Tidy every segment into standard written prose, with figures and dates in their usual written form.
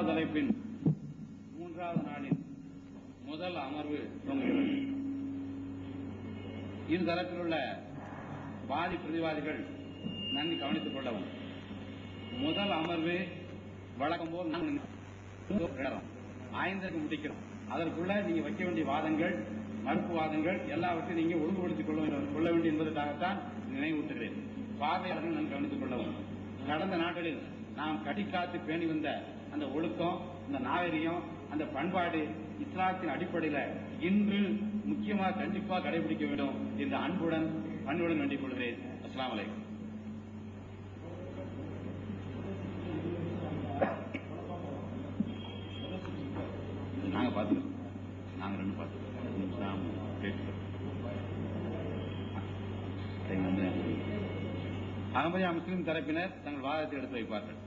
இரண்டாவது தலைப்பின் 3வது நாளின் முதல் அமர்வு துவங்குகிறது. இரு தரப்பில் உள்ள வாதி பிரதிவாதிகள் நன்கு கவனித்துக் கொள்ளவும். முதல் அமர்வு வழக்கம் போல் 5 முடிக்கிறோம். அதற்குள்ள நீங்க வைக்க வேண்டிய வாதங்கள், மறுப்பு வாதங்கள் எல்லாவற்றையும் நீங்க ஒழுங்குபடுத்திக் கொள்ள வேண்டும் என்பதற்காகத்தான் நினைவூட்டுகிறேன். பார்வையாளர்கள் நன்கு கவனித்துக் கொள்ளவும். கடந்த நாட்களில் நாம் கட்டிக்காத்து பேணி வந்த அந்த ஒழுக்கம், அந்த நாகரிகம், அந்த பண்பாடு இஸ்லாத்தின் அடிப்படையில் இன்று முக்கியமாக கண்டிப்பாக கடைபிடிக்க வேண்டும் என்று அன்புடன் பண்புடன் வேண்டிக் கொள்கிறேன். அஸ்ஸலாமு அலைக்கும். நாங்கள் பார்த்துக்கிறோம். நாங்கள் 2 பார்த்துக்கிறோம். அகமதியா முஸ்லிம் தரப்பினர் தங்கள் வாதத்தை எடுத்து வைப்பார்கள்.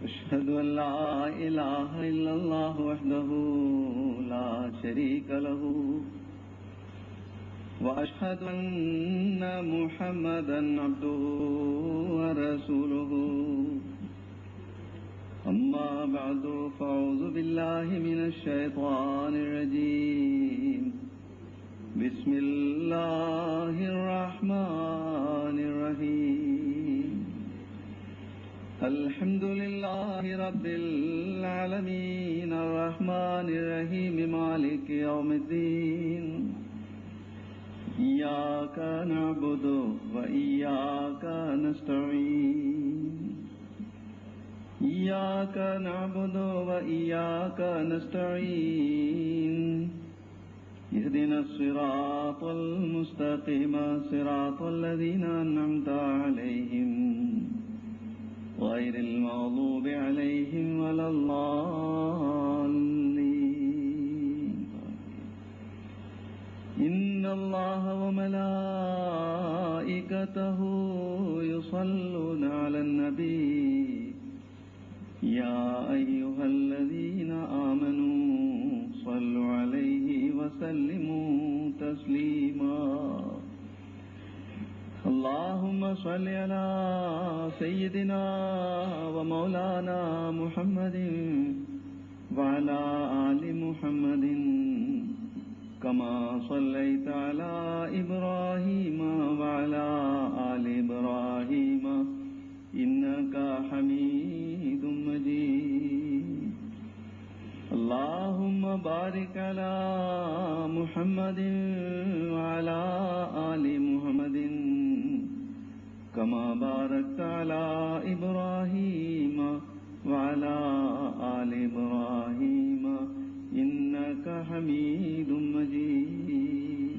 أشهد أن لا إله إلا الله وحده لا شريك له وأشهد أن محمدا عبده ورسوله أما بعد فأعوذ بالله من الشيطان الرجيم بسم الله الرحمن الرحيم الحمد لله رب العالمين الرحمن الرحيم مالك يوم الدين إياك نعبد وإياك نستعين إياك نعبد وإياك نستعين اهدنا الصراط المستقيم صراط الذين أنعمت عليهم غير المغضوب عليهم ولا الضالين. إن الله وملائكته يصلون على النبي يا أيها الذين آمنوا صلوا عليه وسلموا تسليما. اللهم صل على سيدنا ومولانا محمد وعلى آل محمد كما صليت على إبراهيم وعلى آل إبراهيم إنك حميد مجيد. اللهم بارك على محمد وعلى آل محمد كما باركت على إبراهيم وعلى آل إبراهيم إنك حميد مجيد.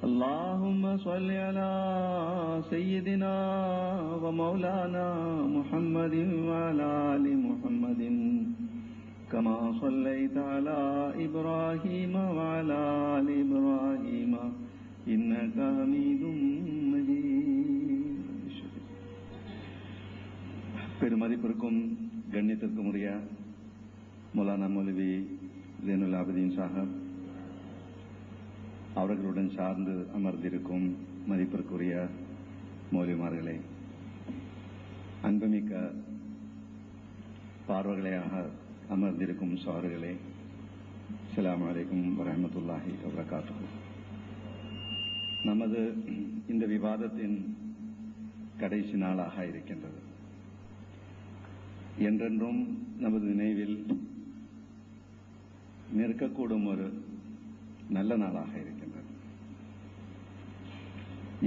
اللهم صل على سيدنا ومولانا محمد وعلى آل محمد كما صليت على إبراهيم وعلى آل إبراهيم إنك حميد مجيد. பெருமதிப்பிற்கும் கண்ணியத்திற்கும் உரிய மௌலானா மௌலவி ஜைனுல் ஆபிதீன் சாஹிப் அவர்களுடன் சார்ந்து அமர்ந்திருக்கும் மதிப்பிற்குரிய மௌலவிமார்களே, அன்புமிக்க பார்வைகளையாக அமர்ந்திருக்கும் சார்களே, அஸ்ஸலாமு அலைக்கும் வரஹ்மத்துல்லாஹி வபரகாத்துஹு. நமது இந்த விவாதத்தின் கடைசி நாளாக இருக்கின்றது. என்றென்றும் நமது நினைவில் நிற்கக்கூடும் ஒரு நல்ல நாளாக இருக்கின்றது.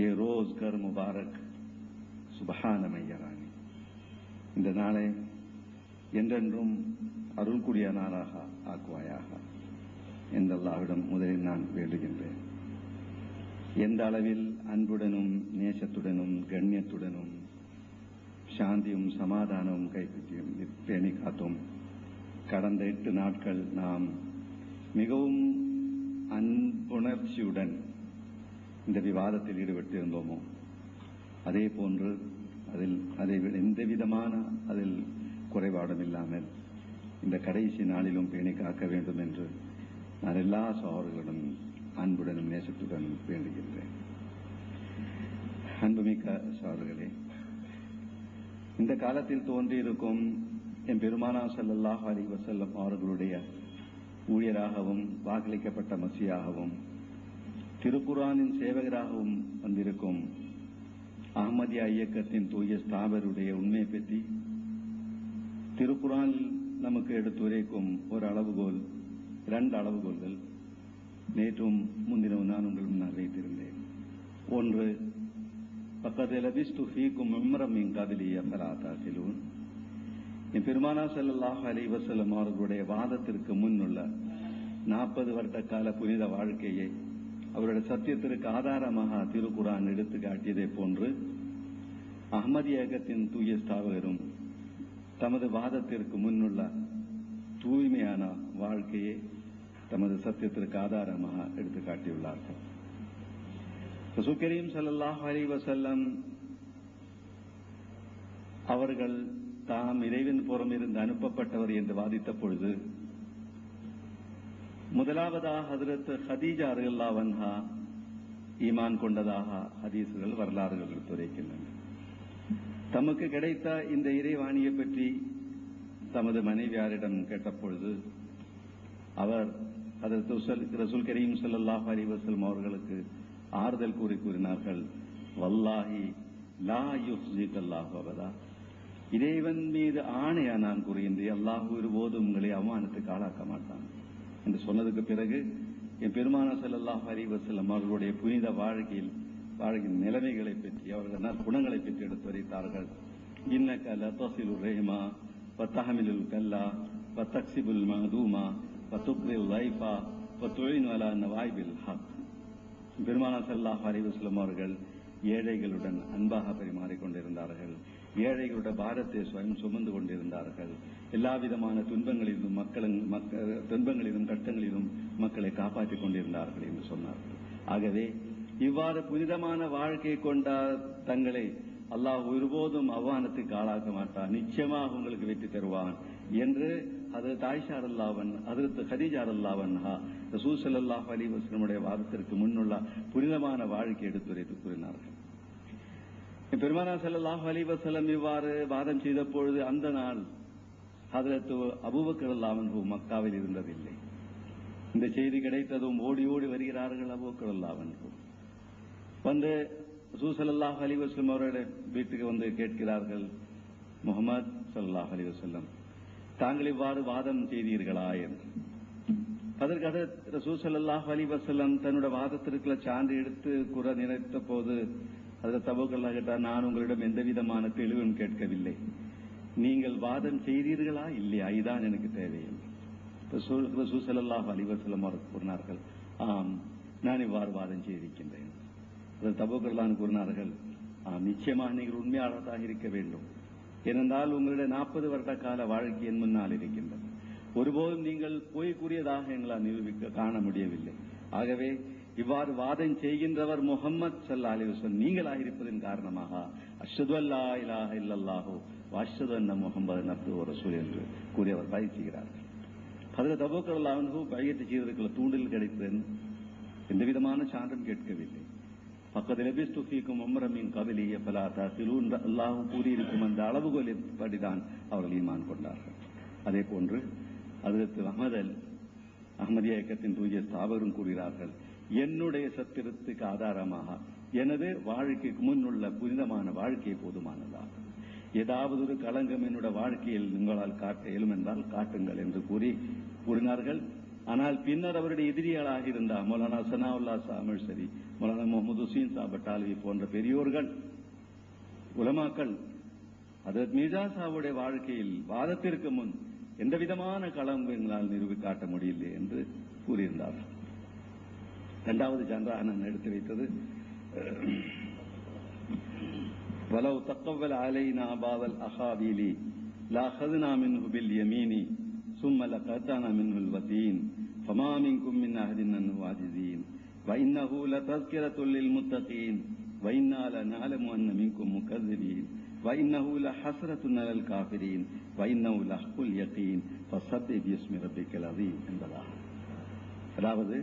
ஏ ரோஸ் கர் முபாரக் சுபஹான மையரானி. இந்த நாளை என்றென்றும் அருள்குடிய நாளாக ஆக்குவாயாக என்ற அல்லாஹ்விடம் முதலில் நான் வேண்டுகின்றேன். எந்த அளவில் அன்புடனும் நேசத்துடனும் கண்ணியத்துடனும் சாந்தியும் சமாதானமும் கைப்பற்றியும் பேணி காத்தோம். கடந்த 8 நாட்கள் நாம் மிகவும் அன்புணர்ச்சியுடன் இந்த விவாதத்தில் ஈடுபட்டிருந்தோமோ அதே போன்று அதை எந்த விதமான அதில் குறைபாடும் இல்லாமல் இந்த கடைசி நாளிலும் பேணி காக்க வேண்டும் என்று நான் எல்லா சகோதரர்களுடன் அன்புடனும் நேசத்துடனும் வேண்டுகின்றேன். அன்புமிக்க சகோதரர்களே, இந்த காலத்தில் தோன்றியிருக்கும் என் பெருமானா ஸல்லல்லாஹு அலைஹி வஸல்லம் அவர்களுடைய ஊழியராகவும் வாக்களிக்கப்பட்ட மசியாகவும் திருக்குர்ஆனின் சேவகராகவும் வந்திருக்கும் அஹ்மதியா இயக்கத்தின் தூய ஸ்தாபருடைய உண்மை பற்றி திருக்குர்ஆனில் நமக்கு எடுத்துரைக்கும் ஒரு அளவுகோல், 2 அளவுகோல்கள் நேற்றும் முன்தினமும் நான் உங்கள் முன்னால் வைத்திருந்தேன். ஒன்று, ஃபக்கத் லபிஸ்து ஃபீக்கும் உம்ரன் மின் கப்லி அஃபலா தஅகிலூன். என் பெருமானா ஸல்லல்லாஹு அலைஹி வஸல்லம் அவர்களுடைய வாதத்திற்கு முன்னுள்ள 40 வருட கால புனித வாழ்க்கையை அவருடைய சத்தியத்திற்கு ஆதாரமாக திருக்குர்ஆன் எடுத்து காட்டியதை போன்று அஹ்மதியா இயக்கத்தின் தூய ஸ்தாபகரும் தமது வாதத்திற்கு முன்னுள்ள தூய்மையான வாழ்க்கையை தமது சத்தியத்திற்கு ஆதாரமாக எடுத்து காட்டியுள்ளார்கள். ரசூல் கரீம் ஸல்லல்லாஹு அலைஹி வஸல்லம் அவர்கள் தாம் இறைவன் புறமிருந்து அனுப்பப்பட்டவர் என்று வாதித்த பொழுது முதலாவதாக ஹஜ்ரத் ஹதீஜா ரலியல்லாஹு அன்ஹா ஈமான் கொண்டதாக ஹதீசுகள் வரலாறுகள் எடுத்துரைக்கின்றன. தமக்கு கிடைத்த இந்த இறைவாணியை பற்றி தமது மனைவியாரிடம் கேட்டபொழுது அவர் ஹஜ்ரத் ரசூல் கரீம் ஸல்லல்லாஹு அலைஹி வஸல்லம் அவர்களுக்கு ஆறுதல் கூறினார்கள், வல்லாஹி லா யுஹ்ஸிகல்லாஹு அபதா. இறைவன் மீது ஆணையா நான் கூறுகின்றேன், அல்லாஹ் ஒருபோதும் உங்களை அவமானத்துக்கு ஆளாக்க மாட்டான் என்று சொன்னதுக்கு பிறகு என் பெருமானா ஸல்லல்லாஹு அலைஹி வஸல்லம் அவர்களுடைய புனித வாழ்க்கையின் நிலைமைகளை பற்றி, அவர்கள் நற்குணங்களை பற்றி எடுத்துரைத்தார்கள். இன்னக லதஸிலுர் ரஹ்மா வதஹ்மிலுல் கல்லா வதக்ஸிபுல் மஹ்தூமா வதுக்ரில் லைஃபா வதுஇனு அலா நவாயிபில் ஹக். பெருமானா ஸல்லல்லாஹு அலைஹி வஸல்லம் அவர்கள் ஏழைகளுடன் அன்பாக பரிமாறிக் கொண்டிருந்தார்கள். ஏழைகளுடைய பாரத்தை சுயம் சுமந்து கொண்டிருந்தார்கள். எல்லா விதமான துன்பங்களிலும் துன்பங்களிலும் கஷ்டங்களிலும் மக்களை காப்பாற்றிக் கொண்டிருந்தார்கள் என்று சொன்னார்கள். ஆகவே இவ்வாறு புனிதமான வாழ்க்கை கொண்ட தங்களை அல்லாஹ் ஒருபோதும் அவமானத்துக்கு ஆளாக்க மாட்டான், நிச்சயமாக உங்களுக்கு வெற்றி தருவான் என்று ஹஜ்ரத் ஆயிஷா ரலியல்லாஹு அன்ஹா, ஹஜ்ரத் கதீஜா ரலியல்லாஹு அன்ஹா ரசூல் ஸல்லல்லாஹு அலைஹி வஸல்லமுடைய வாதத்திற்கு முன்னுள்ள புனிதமான வாழ்க்கை எடுத்துரைத்து கூறினார்கள். பெருமானா ஸல்லல்லாஹு அலைஹி வஸல்லம் இவ்வாறு வாதம் செய்த பொழுது அந்த நாள் ஹஜ்ரத் அபூபக்கர் ரலியல்லாஹு அன்ஹு மக்காவில் இருந்ததில்லை. இந்த செய்தி கிடைத்ததும் ஓடி ஓடி வருகிறார்கள் அபூபக்கர் ரலியல்லாஹு அன்ஹு. வந்து ரசூல் ஸல்லல்லாஹு அலைஹி வஸல்லம் அவருடைய வீட்டுக்கு வந்து கேட்கிறார்கள், முஹம்மது ஸல்லல்லாஹு அலைஹி வஸல்லம் தாங்கள் இவ்வாறு வாதம் செய்தீர்களா என்று. அதற்கு ரசூல் ஸல்லல்லாஹு அலைஹி வஸல்லம் தன்னுடைய வாதத்திற்கு சான்று எடுத்து கூற நினைத்த போது அதில் தபூக்கல்லா கேட்டார், நான் உங்களிடம் எந்த விதமான தெளிவும் கேட்கவில்லை, நீங்கள் வாதம் செய்தீர்களா இல்லையா, இதுதான் எனக்கு தேவை. ரசூல் ஸல்லல்லாஹு அலைஹி வஸல்லம் அவர்கள் கூறினார்கள், ஆம் நான் இவ்வாறு வாதம் செய்திருக்கின்றேன். தபூக்கல்லா கூறினார்கள், நிச்சயமாக நீங்கள் உண்மையாளராக இருக்க வேண்டும், ஏனென்றால் உங்களுடைய 40 வருட கால வாழ்க்கை என் முன்னால் இருக்கின்றது. ஒருபோதும் நீங்கள் போய் கூறியதாக எங்களால் நிரூபிக்க காண முடியவில்லை. ஆகவே இவ்வாறு வாதம் செய்கின்றவர் முஹம்மது ஸல்லல்லாஹு அலைஹி வஸல்லம் நீங்களாக இருப்பதன் காரணமாக அஷ்ஹது அல்லா இலாஹ இல்லல்லாஹு வ அஷ்ஹது அன்ன முஹம்மதன் அப்துஹு வ ரசூலுஹு என்று கூறி அவர் பைஅத் செய்கிறார்கள். ஹஜ்ரத் அபூபக்கர் ரலியல்லாஹு அன்ஹு பைஅத் செய்வதற்கு தூண்டில் கிடைத்தது, எந்த விதமான சான்றும் கேட்கவில்லை. ஃபக்கத் லபிஸ்து ஃபீக்கும் உம்ரன் மின் கப்லி அஃபலா தஅகிலூன் அல்லாஹ் கூறியிருக்கும் அந்த அளவுகோலின்படிதான் அவர்கள் ஈமான் கொண்டார்கள். அதே போன்று ஹஜ்ரத் அஹ்மதியா இயக்கத்தின் தூய ஸ்தாபகரும் கூறுகிறார்கள், என்னுடைய சத்திரத்துக்கு ஆதாரமாக எனது வாழ்க்கைக்கு முன்னுள்ள புனிதமான வாழ்க்கை போதுமானதாகும். ஏதாவது ஒரு களங்கம் என்னுடைய வாழ்க்கையில் உங்களால் காட்ட இயலும் என்றால் காட்டுங்கள் என்று கூறினார்கள். ஆனால் பின்னர் அவருடைய எதிரிகளாக இருந்த மௌலானா சனாவுல்லா சாமில் சரி, மௌலானா முகமது ஹுசைன் சாஹிப் பட்டாலவி போன்ற பெரியோர்கள் உலமாக்கள் ஹஜ்ரத் மீர்சா சாஹிபுடைய வாழ்க்கையில் வாதத்திற்கு முன் எந்த விதமான களங்கங்களால் நிரூபி காட்ட முடியவில்லை என்று கூறியிருந்தார்கள். இரண்டாவது சான்றாக நான் எடுத்து வைத்தது, வலவ் தக்கவல் அலைனா பாவல் அஹாபீலி லஅഖذنا منه باليمين ثم لقطعنا منه الوتين فما منكم من أحد عنه عاجزين وإنه لتذكرة للمتقين وإنا لنعلم أن منكم مكذبين وإنه لحسرة على الكافرين وإنه لحق اليقين فسبح باسم ربك العظيم என்பதாக. அதாவது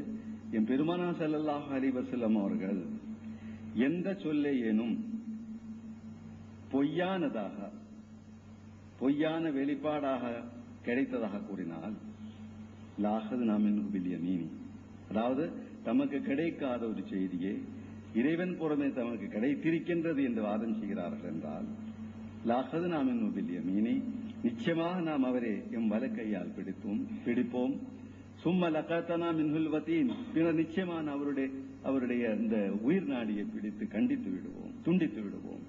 என் பெருமானா ஸல்லல்லாஹு அலைஹி வஸல்லம் அவர்கள் எந்த சொல்லை ஏனும் பொய்யான வெளிப்பாடாக கிடைத்ததாக கூறினால் லாஹது நாமின் பில்யமீனி, அதாவது தமக்கு கிடைக்காத ஒரு செய்தியே இறைவன் புறமே தமக்கு கிடைத்திருக்கின்றது என்று வாதம் செய்கிறார்கள் என்றால் லாஹது நாமின் பில்யமீனி, நிச்சயமாக நாம் அவரை எம் வலக்கையால் பிடிப்போம். சும்ம லகத்தனா மின்ஹுல் வதீன், பின்னர் நிச்சயமான அவருடைய இந்த உயிர் நாடியை பிடித்து கண்டித்து விடுவோம், துண்டித்து விடுவோம்.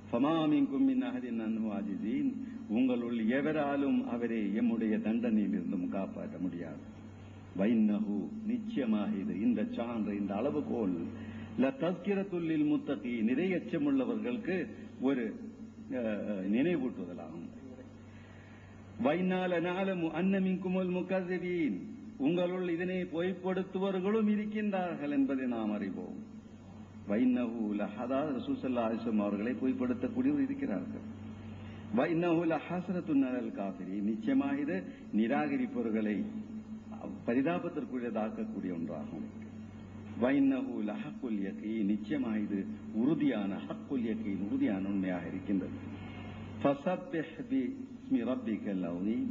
ஃபமா மின்கும் மின் அஹதின் அன்ஹு ஆஜிஸீன், உங்களுள் எவராலும் அவரை எம்முடைய தண்டனையில் இருந்தும் காப்பாற்ற முடியாது. வைன்னஹு, நிச்சயமாக இது, இந்த சான்று, இந்த அளவுகோல் லதஸ்கிரத்துல் லில் முத்தகீன், நிறைய எச்சமுள்ளவர்களுக்கு ஒரு நினைவூட்டுதலாகும். வைன்னா லனஅலமு அன்ன மின்குமுல் முகஸிபீன், உங்களுள் இதனை பொய்ப்படுத்துவர்களும் இருக்கின்றார்கள் என்பதை நாம் அறிவோம். வைன்னஹு லஹதா, ரசூல் ஸல்லல்லாஹு அலைஹி வஸல்லம் அவர்களை பொய்ப்படுத்தக்கூடியவர் இருக்கிறார்கள். வைன்னஹு லஹஸ்ரத்துன் அலல் காஃபிரீன், நிச்சயமாக இது நிராகரிப்பவர்களை பரிதாபத்திற்குரியதாக்கக்கூடிய ஒன்றாகும். வைன்னஹு லஹக்குல் யகீன், நிச்சயமாக இது உறுதியான ஹக்குல் யகீன், உறுதியான உண்மையாக இருக்கின்றது. ஃபஸப்பிஹ் பிஸ்மி ரப்பிக்கல் அஸீம்,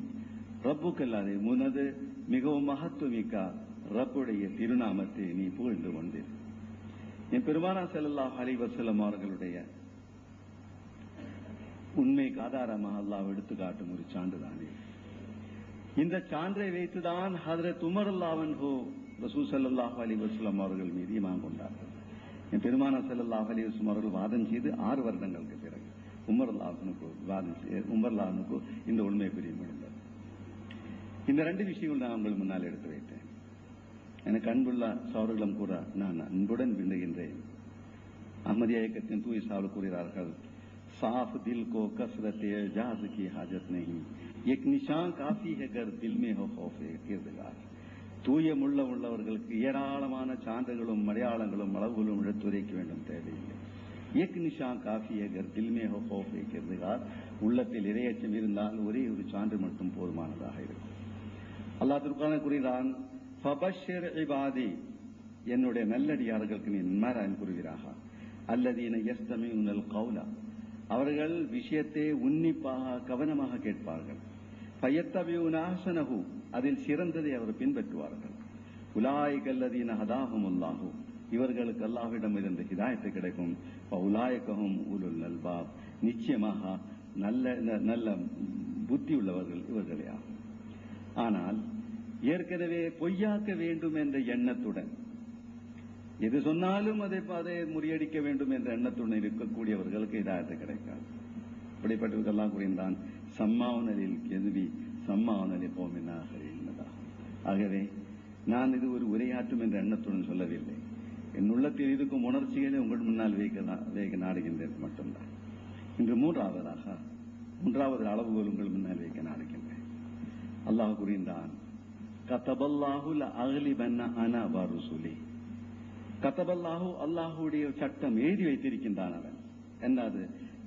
ரப்புக்கல் அஸீம், உனது மிகவும் மகத்துவமிக்க ரப்புடைய திருநாமத்தை நீ புகழ்ந்து கொண்டீர். என் பெருமானார் ஸல்லல்லாஹு அலைஹி வஸல்லம் அவர்களுடைய உண்மைக்கு ஆதாரமாக அல்லாஹ் எடுத்துக்காட்டும் ஒரு சான்றுதானே. இந்த சான்றை வைத்துதான் ஹஜ்ரத் உமர் ரலியல்லாஹு அன்ஹு ரசூல் ஸல்லல்லாஹு அலைஹி வஸல்லம் அவர்கள் மீது ஈமான் கொண்டார்கள். என் பெருமானார் ஸல்லல்லாஹு அலைஹி வஸல்லம் அவர்கள் வாதம் செய்து 6 வருடங்களுக்கு பிறகு உமர் ரலியல்லாஹு அன்ஹு இந்த உண்மை பிரியம் அடைந்தார். இந்த 2 விஷயங்கள் நான் உங்கள் முன்னால் எடுத்து வைத்தேன். எனக்கு அன்புள்ள சகோதரர்களும் கூட நான் அன்புடன் விண்ணுகின்றேன். அஹ்மதியா இயக்கத்தின் தூய் சாவல் கூறுகிறார்கள், साफ दिल को कसरत एजाज की हाजत नहीं, एक निशान काफी है अगर दिल में हो खौफ किरदार. தூயமுள்ள உள்ளவர்களுக்கு ஏராளமான சான்றுகளும் அடையாளங்களும் அளவுகளும் எடுத்துரைக்க வேண்டும் தேவையில்லை. ஏக் நிஷான் காஃபி அகர் தில் மே ஹோ खौफ किरदार, உள்ளத்தில் இறையச்சம் இருந்தால் ஒரே ஒரு சான்று மட்டும் போதுமானதாக இருக்கும். அல்லாஹ் திருக்குர்ஆனில் கூறுகிறான், ஃபபஷ்ஷிர் இபாதி, என்னுடைய நல்லடியார்களுக்கு நீ நன்மாராயம் கூறுகிறாக. அல்லதீன யஸ்தமிஊனல் கௌல, அவர்கள் விஷயத்தை உன்னிப்பாக கவனமாக கேட்பார்கள். ஃபயத்தபிஊன அஹ்ஸனஹு, அதில் சிறந்ததை அவர் பின்பற்றுவார்கள். உலாயிக அல்லதீன ஹதாஹுமுல்லாஹு, இவர்களுக்கு அல்லாஹ்விடமிருந்து ஹிதாயத்து கிடைக்கும். ஃபஉலாயிகஹும் உலுல் அல்பாப், நிச்சயமாக நல்ல புத்தி உள்ளவர்கள் இவர்களே ஆகும். ஆனால் ஏற்கனவே பொய்யாக்க வேண்டும் என்ற எண்ணத்துடன், எது சொன்னாலும் அதை முறியடிக்க வேண்டும் என்ற எண்ணத்துடன் இருக்கக்கூடியவர்களுக்கு இதாயத்து கிடைக்காது. இப்படிப்பட்டவர்களெல்லாம் கூறினான், சம்மாவுனலில் எதுவி சம்மாவுனலி கோமினாக என்பதாகும். ஆகவே நான் இது ஒரு உரையாற்றும் என்ற எண்ணத்துடன் சொல்லவில்லை. என் உள்ளத்தில் இருக்கும் உணர்ச்சிகளை உங்கள் முன்னால் வைக்க நாடுகின்றேன் மட்டும்தான். இன்று மூன்றாவது அளவுகோல் உங்கள் முன்னால் வைக்க நாடுகின்றேன். அல்லாஹ் கூறினான், கதபல்லாஹு லஅக்லிபன்ன அனா வ ருசுலி. கதபல்லாஹு, அல்லாஹுடைய சட்டம் எழுதி வைத்திருக்கின்றான் அவன். என்னது?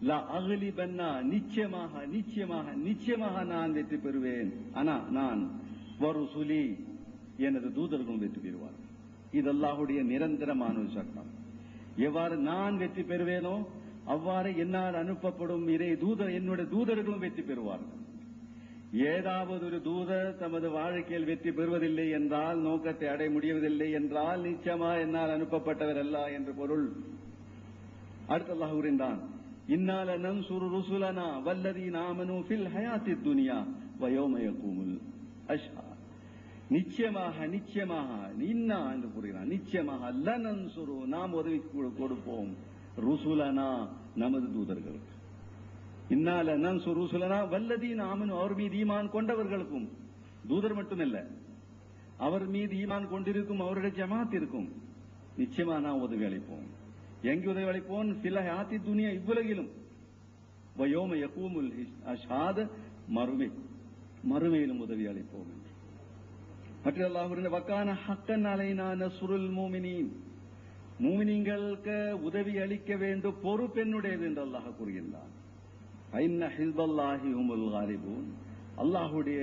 லா அக்லிபன்னா, நிச்சயமாக நிச்சயமாக நிச்சயமாக நான் வெற்றி பெறுவேன். ஆனா நான் வருசுலி, எனது தூதர்களும் வெற்றி பெறுவார்கள். இது அல்லாஹுடைய நிரந்தரமான ஒரு சட்டம். எவ்வாறு நான் வெற்றி பெறுவேனோ அவ்வாறு என்னால் அனுப்பப்படும் என்னுடைய தூதர்களும் வெற்றி பெறுவார்கள். ஏதாவது ஒரு தூதர் தமது வாழ்க்கையில் வெற்றி பெறுவதில்லை என்றால், நோக்கத்தை அடைய முடிவதில்லை என்றால், நிச்சயமா என்னால் அனுப்பப்பட்டவர் அல்ல என்று பொருள். அடுத்து அல்லாஹ் கூறினான், இன்னால நன்சுரு ருசுலனா வல்லதீன ஆமனூ ஃபில் ஹயாத்தித் துன்யா வ யௌம யகூமுல் அஷ்ஹாத். நிச்சயமாக நிச்சயமாக இன்னா என்று கூறுகிறான். நிச்சயமாக லனன்சுரு, நாம் உதவி கொடுப்போம், ருசுலனா, நமது தூதர்களுக்கு. இன்னால நன்சுரு ருசுலனா வல்லதீன ஆமனூ, அவர் மீது ஈமான் கொண்டவர்களுக்கும். தூதர் மட்டுமல்ல, அவர் மீது ஈமான் கொண்டிருக்கும் அவருடைய ஜமாத் இருக்கும். நிச்சயமா நாம் உதவி அளிப்போம். எங்கே உதவி அளிப்போம்? ஃபில் ஹயாத்தித் துன்யா, இவ்வுலகிலும். வ யௌம யகூமுல் அஷ்ஹாத், மறுமையிலும் உதவி அளிப்போம் என்று. மற்ற அல்லாஹ் வக்கான ஹக்கன் அலைனா நஸ்ருல் மூமினீன், மூமினீங்களுக்கு உதவி அளிக்க வேண்டும், பொறுப்பென்னுடையது என்று அல்லாஹ் கூறுகின்றான். ஐன்ன ஹிஸ்பல்லாஹி ஹுமுல் காலிபூன், அல்லாஹுடைய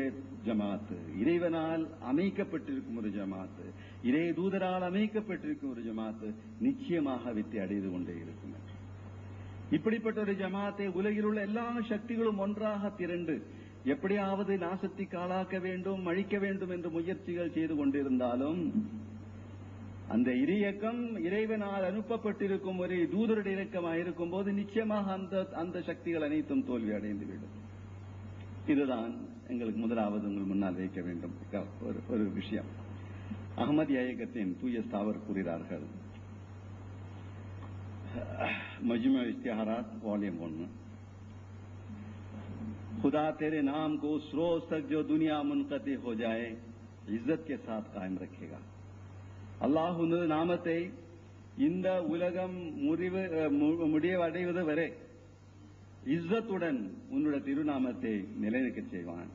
ஜமாத்து, இறைவனால் அமைக்கப்பட்டிருக்கும் ஒரு ஜமாத்து, இறை தூதரால் அமைக்கப்பட்டிருக்கும் ஒரு ஜமாத்து நிச்சயமாக வெற்றி அடைந்து கொண்டே இருக்கும். இப்படிப்பட்ட ஒரு ஜமாத்தை உலகில் உள்ள எல்லா சக்திகளும் ஒன்றாக திரண்டு எப்படியாவது நாசத்திற்கு ஆளாக்க வேண்டும், அழிக்க வேண்டும் என்று முயற்சிகள் செய்து கொண்டிருந்தாலும் அந்த இயக்கம் இறைவனால் அனுப்பப்பட்டிருக்கும் ஒரு தூதருடைய இயக்கமாக இருக்கும் போது நிச்சயமாக அந்த சக்திகள் அனைத்தும் தோல்வி அடைந்துவிடும். இதுதான் எங்களுக்கு முதலாவது உங்கள் முன்னால் வைக்க வேண்டும் ஒரு விஷயம். அஹ்மதியா இயக்கத்தின் தூய ஸ்தாவர் கூறுகிறார்கள், मजमू इश्तिहारात वॉल्यूम 1, खुदा तेरे नाम को उस रोज तक जो दुनिया मुनक़ती हो जाए इज्जत के साथ कायम रखेगा. அல்லாஹ் உனது நாமத்தை இந்த உலகம் முடிவடைவது வரை இஸ்ஸத்துடன் உன்னுடைய திருநாமத்தை நிலைநிற்கச் செய்வான்.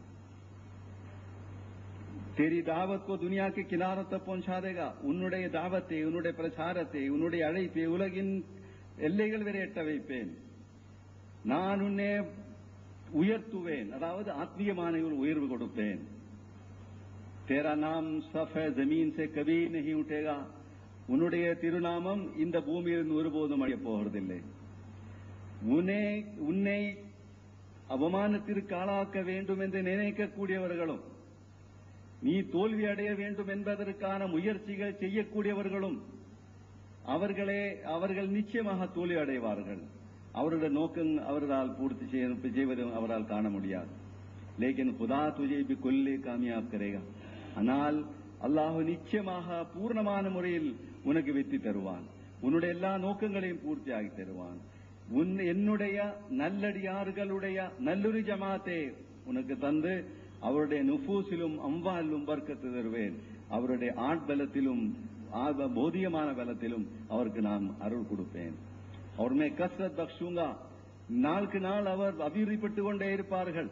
तेरी दावत को दुनिया के किनारों तक पहुंचा देगा. உன்னுடைய தாவத்தை, உன்னுடைய பிரச்சாரத்தை, உன்னுடைய அழைப்பை உலகின் எல்லைகள் வரை எட்ட வைப்பேன். நான் உன்னை உயர்த்துவேன், அதாவது ஆத்மீயமான உயர்வு கொடுப்பேன். तेरा नाम सफ़े जमीन से कभी नहीं उठेगा. உன்னுடைய திருநாமம் இந்த பூமியிலிருந்து ஒருபோதும் அழியப் போவதில்லை. உன்னை அவமானத்திற்கு ஆளாக்க வேண்டும் என்று நினைக்கக்கூடியவர்களும், நீ தோல்வி அடைய வேண்டும் என்பதற்கான முயற்சிகள் செய்யக்கூடியவர்களும் அவர்கள் நிச்சயமாக தோல்வி அடைவார்கள். அவருடைய நோக்கம் அவர்களால் பூர்த்தி செய்வதும் அவரால் காண முடியாது. லேக்கின் खुदा तुझे बिल्कुल कामयाब करेगा. ஆனால் அல்லாஹ் நிச்சயமாக பூர்ணமான முறையில் உனக்கு வெற்றி தருவான். உன்னுடைய எல்லா நோக்கங்களையும் பூர்த்தியாகி தருவான். என்னுடைய நல்லடியார்களுடைய நல்லொரு ஜமாத்தை உனக்கு தந்து அவருடைய நுஃபூஸிலும் அம்வாலிலும் பர்க்கத்து தருவேன். அவருடைய ஆட்பலத்திலும் போதியமான பலத்திலும் அவருக்கு நான் அருள் கொடுப்பேன். அவர் மே கஸ்ரத் பக்ஷூங்கா. நாளுக்கு நாள் அவர் அபிவிருத்திப்பட்டுக் கொண்டே இருப்பார்கள்.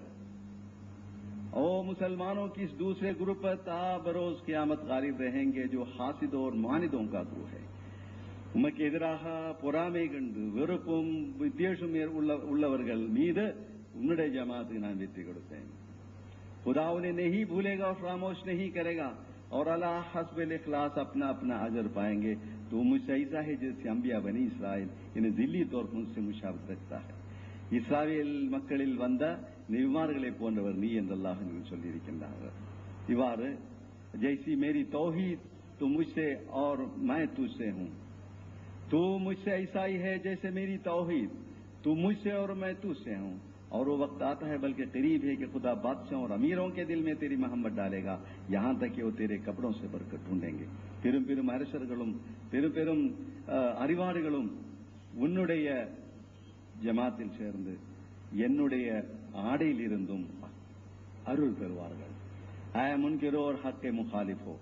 ओ मुसलमानों की इस दूसरे ग्रुप पर बरोज क़यामत गालिब रहेंगे जो हासिदों और मानिदों का ग्रुप है. உமக்கு எதிராக பொறாமை கண்டு வெறுப்பும் வித்வேஷம் உள்ளவர்கள் மீது உன்னுடைய ஜமாத்துக்கு நான் வெற்றி கொடுப்பேன். खुदा उन्हें नहीं भूलेगा और फरामोश नहीं करेगा और अल्लाह हस्बुल इखलास अपना अपना अजर पाएंगे. तो मुझसे ऐसा है जैसे अंबिया बनी इस्राइल इन्हें दिल्ली तौर पर मुझसे मुशाबत रखता है. இஸ்ராயேல் மக்களில் வந்த நபிமார்களைப் போன்றவர் நீ என்று அல்லாஹ் சொல்லியிருக்கின்றார்கள். இவ்வாறு जैसी मेरी तौहीद तो मुझसे और मैं तुझसे हूं. तू मुझसे ऐसा ही है जैसे मेरी तौहीद, तू मुझसे और मैं तुझसे हूं. और वो वक्त आता है बल्कि करीब है कि खुदा बादशाहों और अमीरों के दिल में तेरी मोहब्बत डालेगा, यहां तक कि वो तेरे कपड़ों से बरकत ढूंढेंगे. பெரும் பெரும் அரசர்களும் பெரும் பெரும் அறிவாளிகளும் உன்னுடைய ஜமாத்தில் சேர்ந்து என்னுடைய ஆடையில் இருந்தும் அருள் பெறுவார்கள். முன்கிரோர் ஹக்கே முகாலிஃபோ,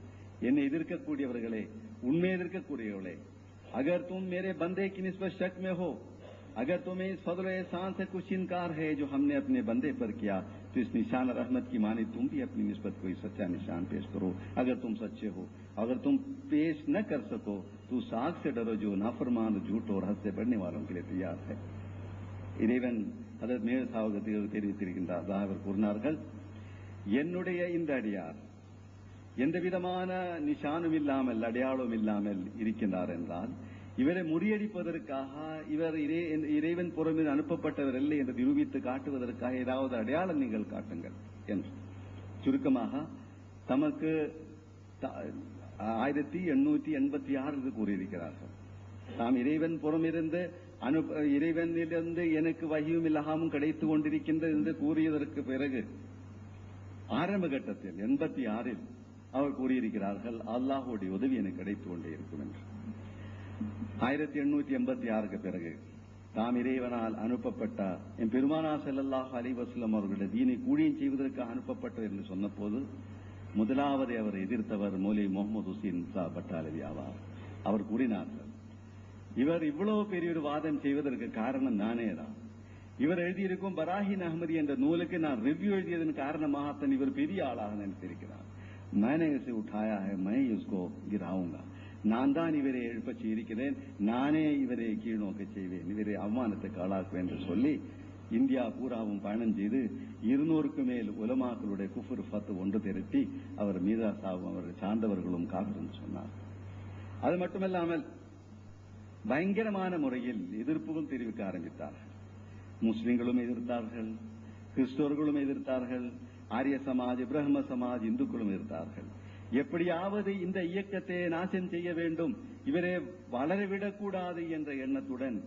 என்னை எதிர்க்கக்கூடியவர்களே, உண்மை எதிர்க்கக்கூடியவர்களே, अगर तुम मेरे बंदे की निस्बत शक में हो, अगर तुम्हें इस फज़ल एहसान से कुछ इनकार है जो हमने अपने बंदे पर किया, तो इस निशान रहमत की मानी तुम भी अपनी निस्बत कोई सच्चा निशान पेश करो. अगर तुम सच्चे हो, अगर तुम पेश न कर सको तो उस आग से डरो जो नाफरमान, झूठ और हद से बढ़ने वालों के लिए तैयार है. இறைவன் அதற்கு மேல் சாவகத்தில் தெரிவித்திருக்கின்றார். அவர் கூறினார்கள், என்னுடைய இந்த அடியார் எந்த விதமான நிஷானும் இல்லாமல் அடையாளம் இல்லாமல் இருக்கின்றார் என்றால் இவரை முறியடிப்பதற்காக இவர் இறைவன் புறமில் அனுப்பப்பட்டவர் இல்லை என்று நிரூபித்து காட்டுவதற்காக ஏதாவது அடையாளம் நீங்கள் காட்டுங்கள் என்று சுருக்கமாக தமக்கு 1886 கூறியிருக்கிறார்கள். தாம் இறைவன் புறமிருந்து இறைவனிலிருந்து எனக்கு வஹியும் இல்ஹாமும் கிடைத்துக் கொண்டிருக்கின்றது என்று கூறியதற்கு பிறகு ஆரம்ப கட்டத்தில் 86 அவர் கூறியிருக்கிறார்கள், அல்லாஹ்வுடைய உதவி எனக்கு கிடைத்துக் கொண்டே இருக்கும் என்று. 1886 பிறகு தாம் இறைவனால் அனுப்பப்பட்ட என் பெருமானார் ஸல்லல்லாஹு அலைஹி வஸல்லம் அவர்களுடைய தீனை கூழியம் செய்வதற்காக அனுப்பப்பட்டவர் என்று சொன்னபோது முதலாவது அவர் எதிர்த்தவர் மௌலவி முகமது ஹுசைன் சாஹிப் பட்டாலவி ஆவார். அவர் கூறினார்கள், இவர் இவ்வளவு பெரிய ஒரு வாதம் செய்வதற்கு காரணம் நானே தான். இவர் எழுதியிருக்கும் பராஹின் அஹ்மதி என்ற நூலுக்கு நான் ரிவ்யூ எழுதியதன் காரணமாகத்தான் இவர் பெரிய ஆளாக நினைத்திருக்கிறார். मैंने इसे उठाया है, मैं इसको गिराऊंगा. நான் தான் இவரை எழுப்பச் செய்திருக்கிறேன், நானே இவரை கீழ்நோக்க செய்வேன், இவரை அவமானத்துக்கு ஆளாக்குவேன் என்று சொல்லி இந்தியா பூராவும் பயணம் செய்து 200க்கு மேல் உலமாக்களுடைய குஃபர் ஃபத் ஒன்று திரட்டி அவர் மீதா சாவும் அவரை சார்ந்தவர்களும் காஃபிர் என்று சொன்னார். அது மட்டுமல்லாமல் பயங்கரமான முறையில் எதிர்ப்புகள் தெரிவிக்க ஆரம்பித்தார்கள். முஸ்லிம்களும் எதிர்த்தார்கள், கிறிஸ்தவர்களும் எதிர்த்தார்கள், ஆரிய சமாஜ், பிரம்ம சமாஜ், இந்துக்களும் எதிர்த்தார்கள். எப்படியாவது இந்த இயக்கத்தை நாசம் செய்ய வேண்டும், இவரை வளரவிடக்கூடாது என்ற எண்ணத்துடன்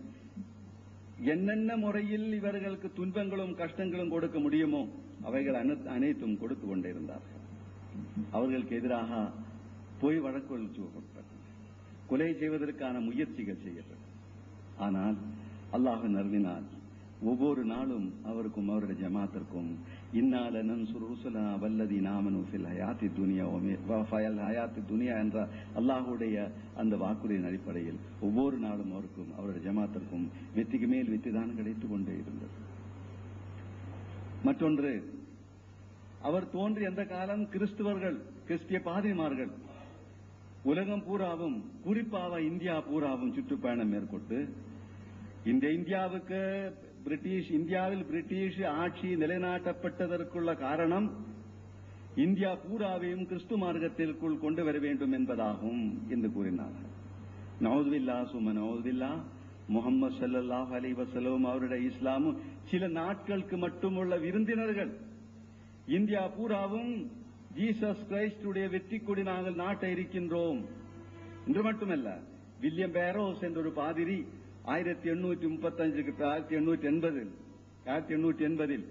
என்னென்ன முறையில் இவர்களுக்கு துன்பங்களும் கஷ்டங்களும் கொடுக்க முடியுமோ அவைகள் அனைத்தும் கொடுத்து கொண்டிருந்தார்கள். அவர்களுக்கு எதிராக பொய் வழக்குகள் சூழப்பட்டது, கொலை செய்வதற்கான முயற்சிகள் செய்யப்பட்டது. ஆனால் அல்லாஹ்வின் அருளினால் ஒவ்வொரு நாளும் அவருக்கும் அவருடைய ஜமாத்திற்கும் இன்னால நன்சுர் ருசுலனா வல்லதீன ஆமனூ ஃபில் ஹயாத்தி துனியா வ ஃபயல் ஹயாத்தி துனியா என்ற அல்லாஹ்வுடைய அந்த வாக்குறுதியின் அடிப்படையில் ஒவ்வொரு நாளும் அவருக்கும் அவருடைய ஜமாத்திற்கும் வெற்றிக்கு மேல் வெற்றி தான் கிடைத்துக் கொண்டே இருந்தது. மற்றொன்று, அவர் தோன்றிய அந்த காலம் கிறிஸ்துவர்கள், கிறிஸ்திய பாதிரிமார்கள் உலகம் பூராவும், குறிப்பாக இந்தியா பூராவும் சுற்றுப்பயணம் மேற்கொண்டு இந்த இந்தியாவுக்கு இந்தியாவில் பிரிட்டிஷ் ஆட்சி நிலைநாட்டப்பட்டதற்குள்ள காரணம் இந்தியா பூராவையும் கிறிஸ்து மார்க்கத்திற்குள் கொண்டு வர வேண்டும் என்பதாகும் என்று கூறினார்கள். நவுதுபில்லா சும நவுதுபில்லா, முகமது ஸல்லல்லாஹு அலைஹி வஸல்லம் அவருடைய இஸ்லாமும் சில நாட்களுக்கு மட்டுமுள்ள விருந்தினர்கள். இந்தியா பூராவும் ஜீசஸ் கிரைஸ்டுடைய வெற்றி கொடி நாங்கள் நாட்ட இருக்கின்றோம் என்று மட்டுமல்ல, வில்லியம் பேரோஸ் என்ற ஒரு பாதிரி 1880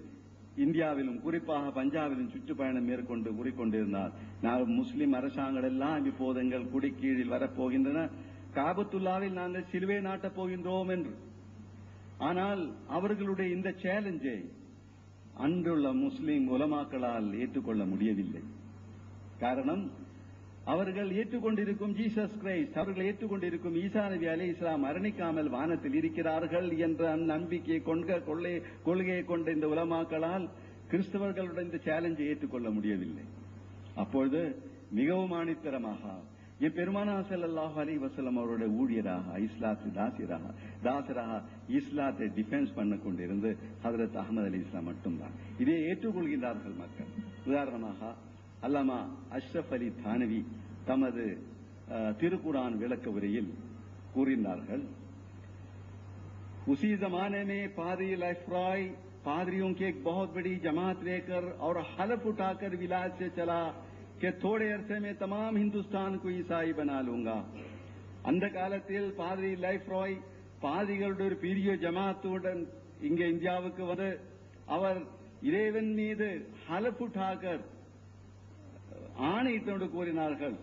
இந்தியாவிலும் குறிப்பாக பஞ்சாபிலும் சுற்றுப்பயணம் மேற்கொண்டு கூறிக்கொண்டிருந்தார். நாங்கள் முஸ்லிம் அரசாங்கம் எல்லாம் இப்போது எங்கள் குடி கீழில் வரப்போகின்றன, காபத்துல்லாவில் நாங்கள் சிலுவை நாட்டப் போகின்றோம் என்று. ஆனால் அவர்களுடைய இந்த சேலஞ்சை அன்றுள்ள முஸ்லிம் உலமாக்களால் ஏற்றுக்கொள்ள முடியவில்லை. காரணம், அவர்கள் ஏற்றுக்கொண்டிருக்கும் ஜீசஸ் கிரைஸ்ட், அவர்கள் ஏற்றுக்கொண்டிருக்கும் ஈசா நபி அலைஹிஸ்ஸலாம் மரணிக்காமல் வானத்தில் இருக்கிறார்கள் என்ற நம்பிக்கையை கொள்கையை கொண்ட இந்த உலமாக்களால் கிறிஸ்தவர்களுடன் இந்த சேலஞ்சை ஏற்றுக்கொள்ள முடியவில்லை. அப்பொழுது மிகவும் ஆணித்தரமாக பெருமானார் ஸல்லல்லாஹு அலைஹி வஸல்லம் அவருடைய ஊழியராக, இஸ்லாத்து தாசராக இஸ்லாத்தை டிஃபென்ஸ் பண்ண கொண்டிருந்து ஹஜ்ரத் அஹ்மத் அலி இஸ்லாம் மட்டும்தான். இதை ஏற்றுக்கொள்கிறார்கள் மக்கள். உதாரணமாக அல்லாமா அஷ்ரஃப் அலி தானவி தமது திருக்குரான் விளக்க உரையில் கூறினார்கள், उसी जमाने में पादरी लाइफ्रॉय पादरियों की एक बहुत बड़ी जमात लेकर और हलफ उठाकर विलायत से चला कि थोड़े अरसे में तमाम हिंदुस्तान को ईसाई बना लूंगा. அந்த காலத்தில் பாதிரி லைஃப்ராய் பாதிரிகளுடைய ஒரு பெரிய ஜமாத்துடன் இங்கே இந்தியாவுக்கு வந்து அவர் இறைவன் மீது ஹலஃப் உठाकर ஆணையிட்டு கூறினார்கள்,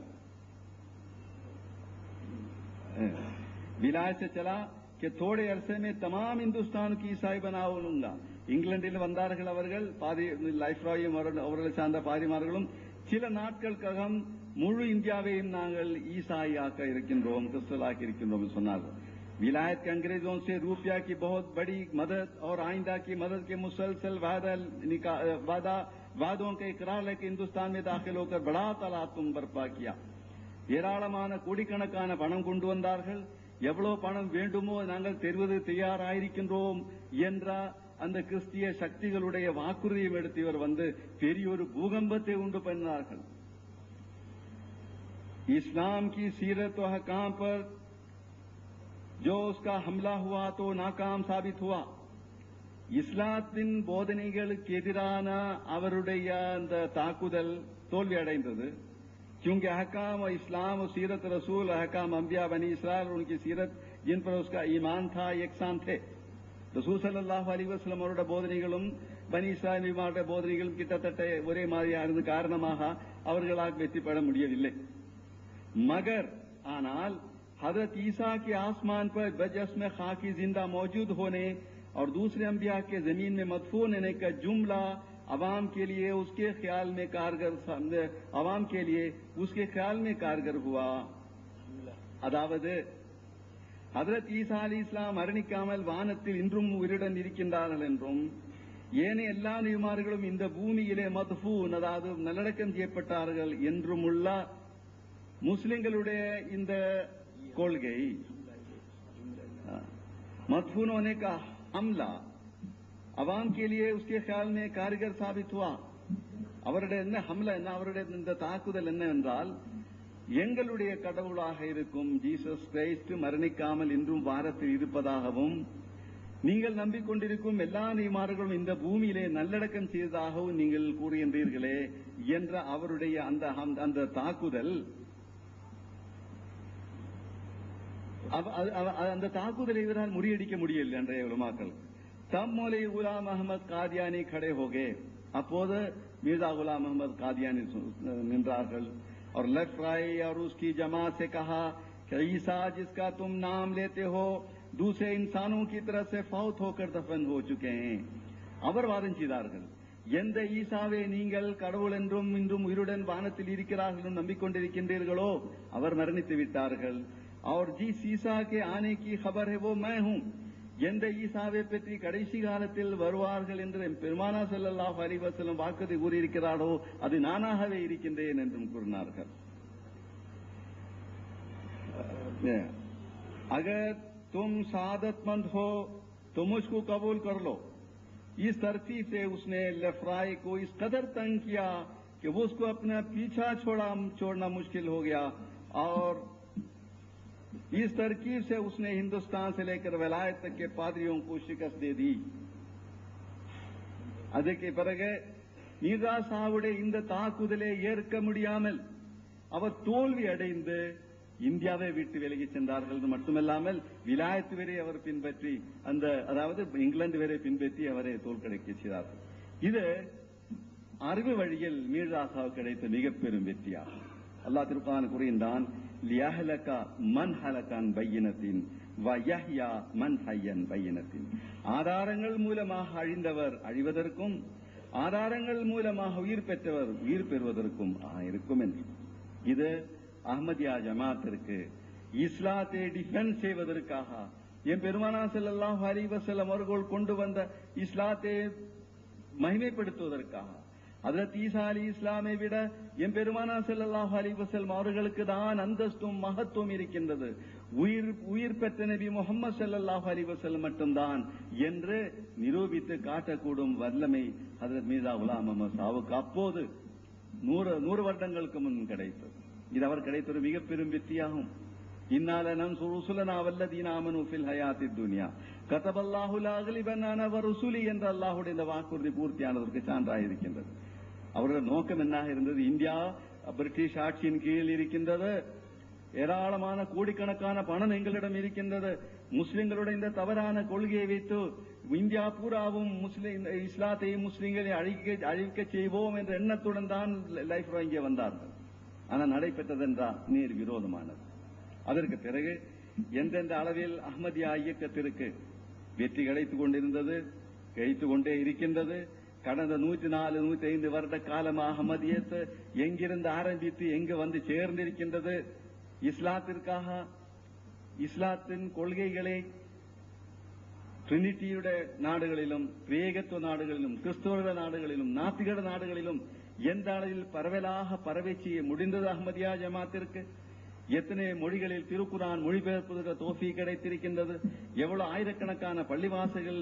विलायत से चला कि थोड़े अरसे में तमाम हिंदुस्तान की ईसाई बना लूंगा. இங்கிலாந்தில் வந்தார்கள் அவர்கள், லைஃப்ராயும் அவர்களை சார்ந்த பாதிரிமார்களும், சில நாட்களுக்காக முழு இந்தியாவையும் நாங்கள் ईसाईயாக்க இருக்கின்றோம், கிறிஸ்தவர்களாக்க இருக்கின்றோம் சொன்னார்கள். विलायत के अंग्रेजों से रुपया की बहुत बड़ी मदद और आइंदा की मदद के मुसलसल वादों के इकरार लेकर हिंदुस्तान में दाखिल होकर बड़ा तलातुम बर्पा किया. ஏராளமான கோடிக்கணக்கான பணம் கொண்டு வந்தார்கள். எவ்வளவு பணம் வேண்டுமோ நாங்கள் தெரிவது தயாராயிருக்கின்றோம் என்ற அந்த கிறிஸ்திய சக்திகளுடைய வாக்குறுதியை எடுத்து இவர் வந்து பெரிய ஒரு பூகம்பத்தை உண்டு பண்ணினார்கள். इस्लाम की सीरत व हकाम पर जो उसका हमला हुआ तो नाकाम साबित हुआ. இஸ்லாத்தின் போதனைகளுக்கு எதிரான அவருடைய அந்த தாக்குதல் தோல்வி அடைந்தது. क्योंकि अहकाम और इस्लाम और सीरत रसूल, अहकाम अंबिया बनी इसराइल और उनकी सीरत जिन पर उसका ईमान था यकसान थे. ரசூல் ஸல்லல்லாஹு அலைஹி வஸல்லம் அவருடைய போதனைகளும் பனி இஸ்ராயேலுடைய போதனைகளும் கிட்டத்தட்ட ஒரே மாதிரியாக இருந்த காரணமாக அவர்களால் வெற்றி பெற முடியவில்லை. मगर ஆனால் हजरत ईसा के आसमान पर बजस्म खाकी जिंदा मौजूद होने और दूसरे अंबिया के जमीन में मदफून होने का जुमला अवाम के लिए उसके ख्याल में कारगर हुआ. அதாவது ஹஜ்ரத் ஈசா அலைஹிஸ்ஸலாம் மரணிக்காமல் வானத்தில் இன்றும் உயிருடன் இருக்கின்றார்கள் என்றும், ஏனைய எல்லா நபிமார்களும் இந்த பூமியிலே மத்ஃபூன், அதாவது நல்லடக்கம் செய்யப்பட்டார்கள் என்றும் உள்ள முஸ்லிம்களுடைய இந்த கொள்கை मदफून होने का हमला अवाम के लिए उसके ख्याल में कारगर साबित हुआ. அவருடைய என்ன ஹம்லா என்ன, அவருடைய இந்த தாக்குதல் என்னவென்றால், எங்களுடைய கடவுளாக இருக்கும் ஜீசஸ் கிரைஸ்ட் மரணிக்காமல் இன்றும் வாரத்தில் இருப்பதாகவும் நீங்கள் நம்பிக்கொண்டிருக்கும் எல்லா நபிமார்களும் இந்த பூமியிலே நல்லடக்கம் செய்ததாகவும் நீங்கள் கூறுகின்றீர்களே என்ற அவருடைய அந்த தாக்குதல், அந்த தாக்குதலை இவரால் முறியடிக்க முடியவில்லை. அன்றைய உலமாக்கள் தம் மௌலை குலாம் அஹமத் காதியானி கடை ஹோகே, அப்போது மீர்சா குலாம் அஹமத் காதியானி நின்றார்கள். और लफ्राई और उसकी जमात से कहा कि ईसा जिसका तुम नाम लेते हो दूसरे इंसानों की तरह से फौत होकर दफन हो चुके हैं. அவர் வாதம் செய்தார்கள், எந்த ஈசாவை நீங்கள் கடவுள் என்றும் இன்றும் உயிருடன் வானத்தில் இருக்கிறார்கள் என்றும் நம்பிக்கொண்டிருக்கின்றீர்களோ அவர் மரணித்து விட்டார்கள். और जिस ईसा के आने की खबर है वो मैं हूं. எந்த ஈசாவை பற்றி கடைசி காலத்தில் வருவார்கள் என்று பெருமானா ஸல்லல்லாஹு அலைஹி வஸல்லம் வாக்குறுதி கூறியிருக்கிறாரோ அது நானாகவே இருக்கின்றேன் என்றும் கூறினார்கள். अगर तुम सादतमंद हो तो मुझको कबूल कर लो. इस तरकीब से उसने लफराई को इस कदर तंग किया कि वो उसको अपना पीछा छोड़ना मुश्किल हो गया और इस तरकीब से उसने हिंदुस्तान से लेकर विलायत तक के पादरियों को शिकस्त दे दी. அதற்கு பிறகு மீர்சா சாவுடைய இந்த தாக்குதலை ஏற்க முடியாமல் அவர் தோல்வி அடைந்து இந்தியாவை விட்டு விலகி சென்றார்கள். மட்டுமல்லாமல் விலாயத்து வரை அவர் பின்பற்றி அதாவது இங்கிலாந்து வரை பின்பற்றி அவரை தோற்கடிக்க செய்தார்கள். இது அறிவு வழியில் மீர்சா சாவுக்கு கிடைத்த மிக பெரும் வெற்றியாகும். அல்லாஹ் திருக்குர்ஆன் கூறுகின்றான், லியஹ்லக மன் ஹலகன் பையினத்தின் வயஹ்யா மன் ஹய்யன் பையினத்தின். ஆதாரங்கள் மூலமாக அழிந்தவர் அழிவதற்கும் ஆதாரங்கள் மூலமாக உயிர் பெற்றவர் உயிர் பெறுவதற்கும் இருக்கும் என்று. இது அஹ்மதியா ஜமாத்திற்கு இஸ்லாத்தை டிஃபென்ஸ் செய்வதற்காக என் பெருமானா ஸல்லல்லாஹு அலைஹி வஸல்லம் அவர்கள் கொண்டு வந்த இஸ்லாத்தை மகிமைப்படுத்துவதற்காக ஹஜ்ரத் ஈசா அலி இஸ்லாமை விட என் பெருமானா ஸல்லல்லாஹு அலைஹி வஸல்லம் அவர்களுக்கு தான் அந்தஸ்தும் மகத்துவம் இருக்கின்றது. உயிர் பெற்ற நபி முஹம்மது ஸல்லல்லாஹு அலைஹி வஸல்லம் மட்டும்தான் என்று நிரூபித்து காட்டக்கூடும் வல்லமை ஹஜ்ரத் மீர்சா குலாம் அஹ்மத் சாவுக்கு அப்போது 100 வருடங்களுக்கு முன் கிடைத்தது. இது அவர் கிடைத்த ஒரு மிக பெரும் வெற்றியாகும். இன்னால நன்சுரு ருசுலனா வல்லதீன ஆமனு ஃபில் ஹயாத்தித் துன்யா கதபல்லாஹு லா அக்லிபன்ன அன வ ருசுலி என்ற அல்லாஹ்வுடைய இந்த வாக்குறுதி பூர்த்தியானதற்கு சான்றாக இருக்கின்றது. அவருடைய நோக்கம் என்னாக இருந்தது? இந்தியா பிரிட்டிஷ் ஆட்சியின் கீழ் இருக்கின்றது, ஏராளமான கோடிக்கணக்கான பணம் எங்களிடம் இருக்கின்றது, முஸ்லிம்களுடைய இந்த தவறான கொள்கையை வைத்து இந்தியா பூராவும் இஸ்லாத்தையும் முஸ்லிம்களை அழிக்க செய்வோம் என்ற எண்ணத்துடன் தான் லைஃப் இங்கே வந்தார்கள். ஆனால் நடைபெற்றதென்றா நேர் விரோதமானது. அதற்கு பிறகு எந்தெந்த அளவில் அஹ்மதியா இயக்கத்திற்கு வெற்றி கிடைத்துக் கொண்டிருந்தது, கிடைத்துக் கொண்டே இருக்கின்றது. கடந்த 104-105 வருட காலமாக அஹ்மதியத் எங்கிருந்து ஆரம்பித்து எங்கு வந்து சேர்ந்திருக்கின்றது? இஸ்லாத்திற்காக இஸ்லாத்தின் கொள்கைகளை ட்ரினிட்டியுடைய நாடுகளிலும் திரியேகத்துவ நாடுகளிலும் கிறிஸ்தவ நாடுகளிலும் நாத்திகர நாடுகளிலும் எந்த அளவில் பரவலாக பரவை செய்ய முடிந்தது அஹ்மதியா ஜமாத்திற்கு? எத்தனை மொழிகளில் திருக்குர்ஆன் மொழிபெயர்ப்பதற்கு தோஃபி கிடைத்திருக்கின்றது? எவ்வளவு ஆயிரக்கணக்கான பள்ளிவாசல்கள்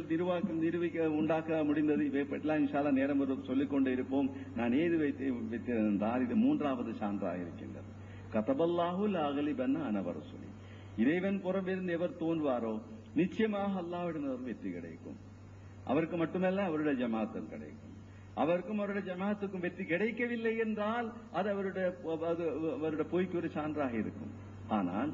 உண்டாக்க முடிந்தது? இவை பற்றிலாம் இன்ஷா அல்லாஹ் நேரம் சொல்லிக் கொண்டே இருப்போம். நான் ஏது வைத்திருந்தால் இது 3வது சான்றாக இருக்கின்றது. கதபல்லாஹு லா அக்லிபன்ன அன வ ருசுலி. இறைவன் புறமிருந்து எவர் தோன்றுவாரோ நிச்சயமாக அல்லாஹ்விடம் வெற்றி கிடைக்கும். அவருக்கு மட்டுமல்ல, அவருடைய ஜமாத்தும் கிடைக்கும். அவருக்கும் அவருடைய ஜமாத்துக்கும் வெற்றி கிடைக்கவில்லை என்றால் அது அவருடைய பொய்க்கு ஒரு சான்றாக இருக்கும். ஆனால்